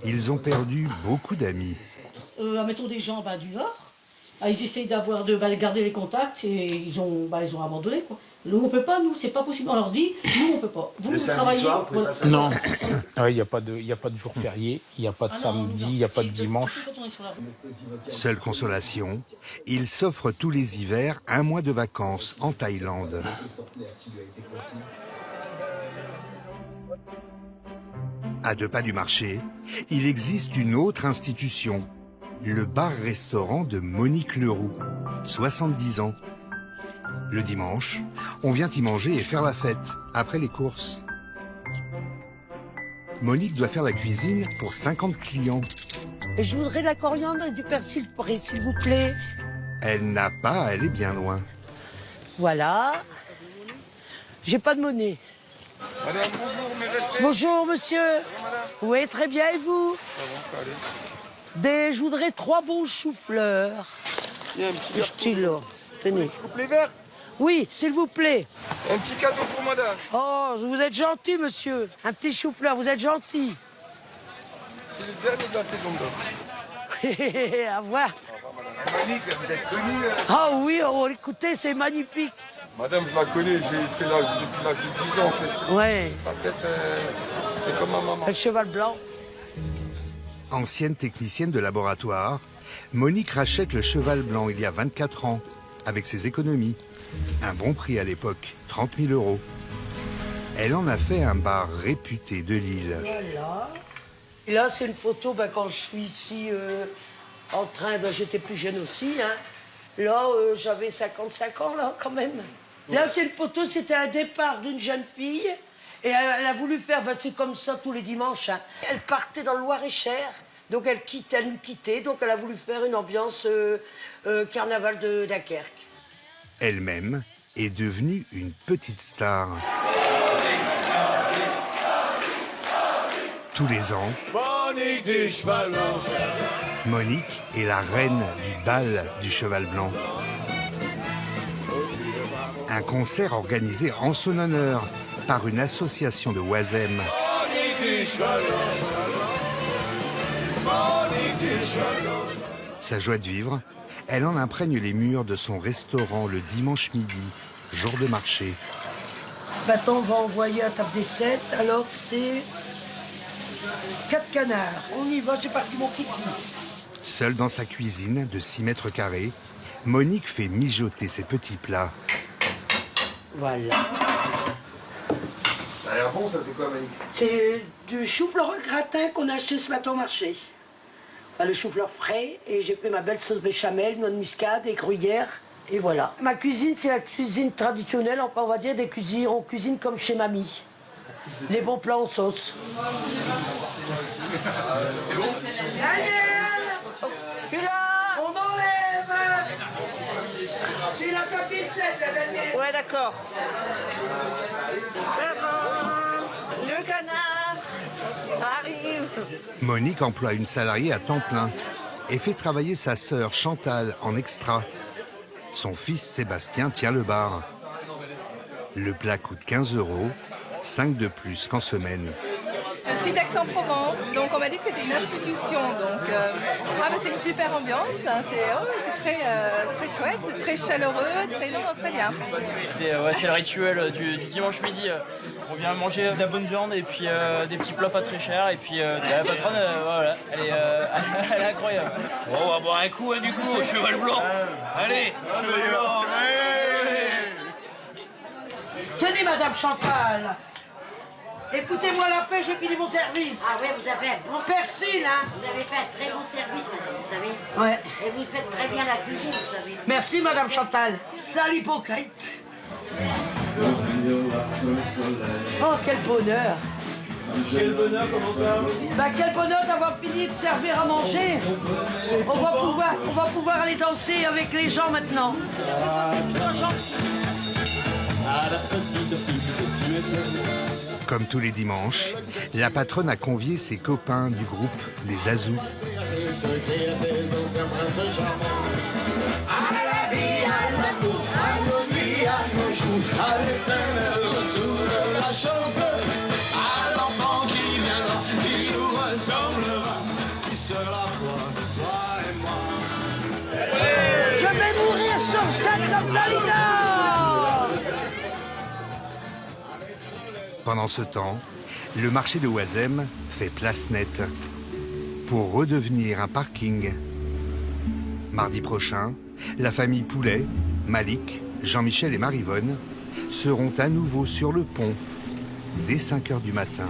Ils ont perdu beaucoup d'amis. Mettons des gens du Nord, ils essayent de garder les contacts et ils ont abandonné. Quoi. Nous, on peut pas, nous, c'est pas possible. On leur dit, nous, on peut pas. Vous travaillez. Soir, vous voilà. Non, il n'y a pas de jour férié, il n'y a pas de samedi, il n'y a pas de dimanche. Seule consolation, ils s'offrent tous les hivers un mois de vacances en Thaïlande. À 2 pas du marché, il existe une autre institution, le bar-restaurant de Monique Leroux, 70 ans. Le dimanche, on vient y manger et faire la fête, après les courses. Monique doit faire la cuisine pour 50 clients. Et je voudrais de la coriandre et du persil frais, s'il vous plaît. Elle n'a pas à aller bien loin. Voilà. J'ai pas de monnaie. Madame, bonjour, mes respects. Bonjour, monsieur. Bonjour, Oui, très bien, et vous? Ça va, allez. Je voudrais 3 bons choux-fleurs. Il y a un petit stylo. Tenez. Je coupe les verres. Oui, s'il vous plaît. Un petit cadeau pour madame. Oh, vous êtes gentil, monsieur. Un petit chou-fleur, vous êtes gentil. C'est le dernier de la saison d'or. À voir. Monique, vous êtes connue. Ah oui, oh, écoutez, c'est magnifique. Madame, je la connais, j'ai fait là depuis l'âge de 10 ans que je fais. Ouais. Sa tête, c'est comme ma maman. Le cheval blanc. Ancienne technicienne de laboratoire, Monique rachète le cheval blanc il y a 24 ans, avec ses économies. Un bon prix à l'époque, 30 000 €. Elle en a fait un bar réputé de Lille. Voilà. Et là, c'est une photo quand je suis ici en train. J'étais plus jeune aussi. Hein. Là, j'avais 55 ans, là, quand même. Là, c'est une photo, c'était un départ d'une jeune fille. Et elle a voulu faire, c'est comme ça tous les dimanches. Hein. Elle partait dans le Loir-et-Cher, donc elle nous quittait. Donc elle a voulu faire une ambiance carnaval de Dunkerque. Elle-même est devenue une petite star. Tous les ans, Monique du cheval blanc. Monique est la reine du bal du cheval blanc. Un concert organisé en son honneur par une association de Oisem. Monique du cheval blanc. Monique du cheval blanc. Sa joie de vivre, elle en imprègne les murs de son restaurant le dimanche midi, jour de marché. Maintenant, on va envoyer à table des 7. Alors, c'est 4 canards. On y va, j'ai parti mon kiki. Seule dans sa cuisine de 6 mètres carrés, Monique fait mijoter ses petits plats. Voilà. Ça a l'air bon, ça, c'est quoi, Monique? C'est du chou-fleur au gratin qu'on a acheté ce matin au marché. Enfin, le chou-fleur frais, et j'ai fait ma belle sauce béchamel, noix de muscade et gruyère, et voilà. Ma cuisine, c'est la cuisine traditionnelle, enfin, on va dire des cuisines, on cuisine comme chez mamie. Les bons plats en sauce. C'est bon? C'est là. On enlève. C'est la table des 7, la dernière. Ouais, d'accord. C'est bon. Le canard arrive. Monique emploie une salariée à temps plein et fait travailler sa sœur Chantal en extra. Son fils Sébastien tient le bar. Le plat coûte 15 €, 5 de plus qu'en semaine. Je suis d'Aix-en-Provence, donc on m'a dit que c'était une institution. Donc, c'est une super ambiance, hein, c'est très chouette, très chaleureux, très bien. C'est le rituel du dimanche midi. On vient manger de la bonne viande et puis des petits plats pas très chers. Et puis la patronne, voilà, elle est incroyable. Bon, on va boire un coup, du coup, au cheval blanc. Allez, cheval blanc, allez. Tenez, Madame Chantal. Écoutez-moi la paix, j'ai fini mon service. Ah ouais, vous avez un bon persil, hein. Vous avez fait un très bon service, madame, vous savez. Ouais. Et vous faites très bien la cuisine, vous savez. Merci, Madame Chantal. Sale hypocrite. Oh, quel bonheur. Quel bonheur, comment ça? Quel bonheur d'avoir fini de servir à manger. On va pouvoir aller danser avec les gens maintenant. Comme tous les dimanches, la patronne a convié ses copains du groupe Les Azous. Je vais mourir sur cette Dalida. Pendant ce temps, le marché de Oisem fait place nette pour redevenir un parking. Mardi prochain, la famille Poulet, Malik, Jean-Michel et Marivonne seront à nouveau sur le pont dès 5 h du matin.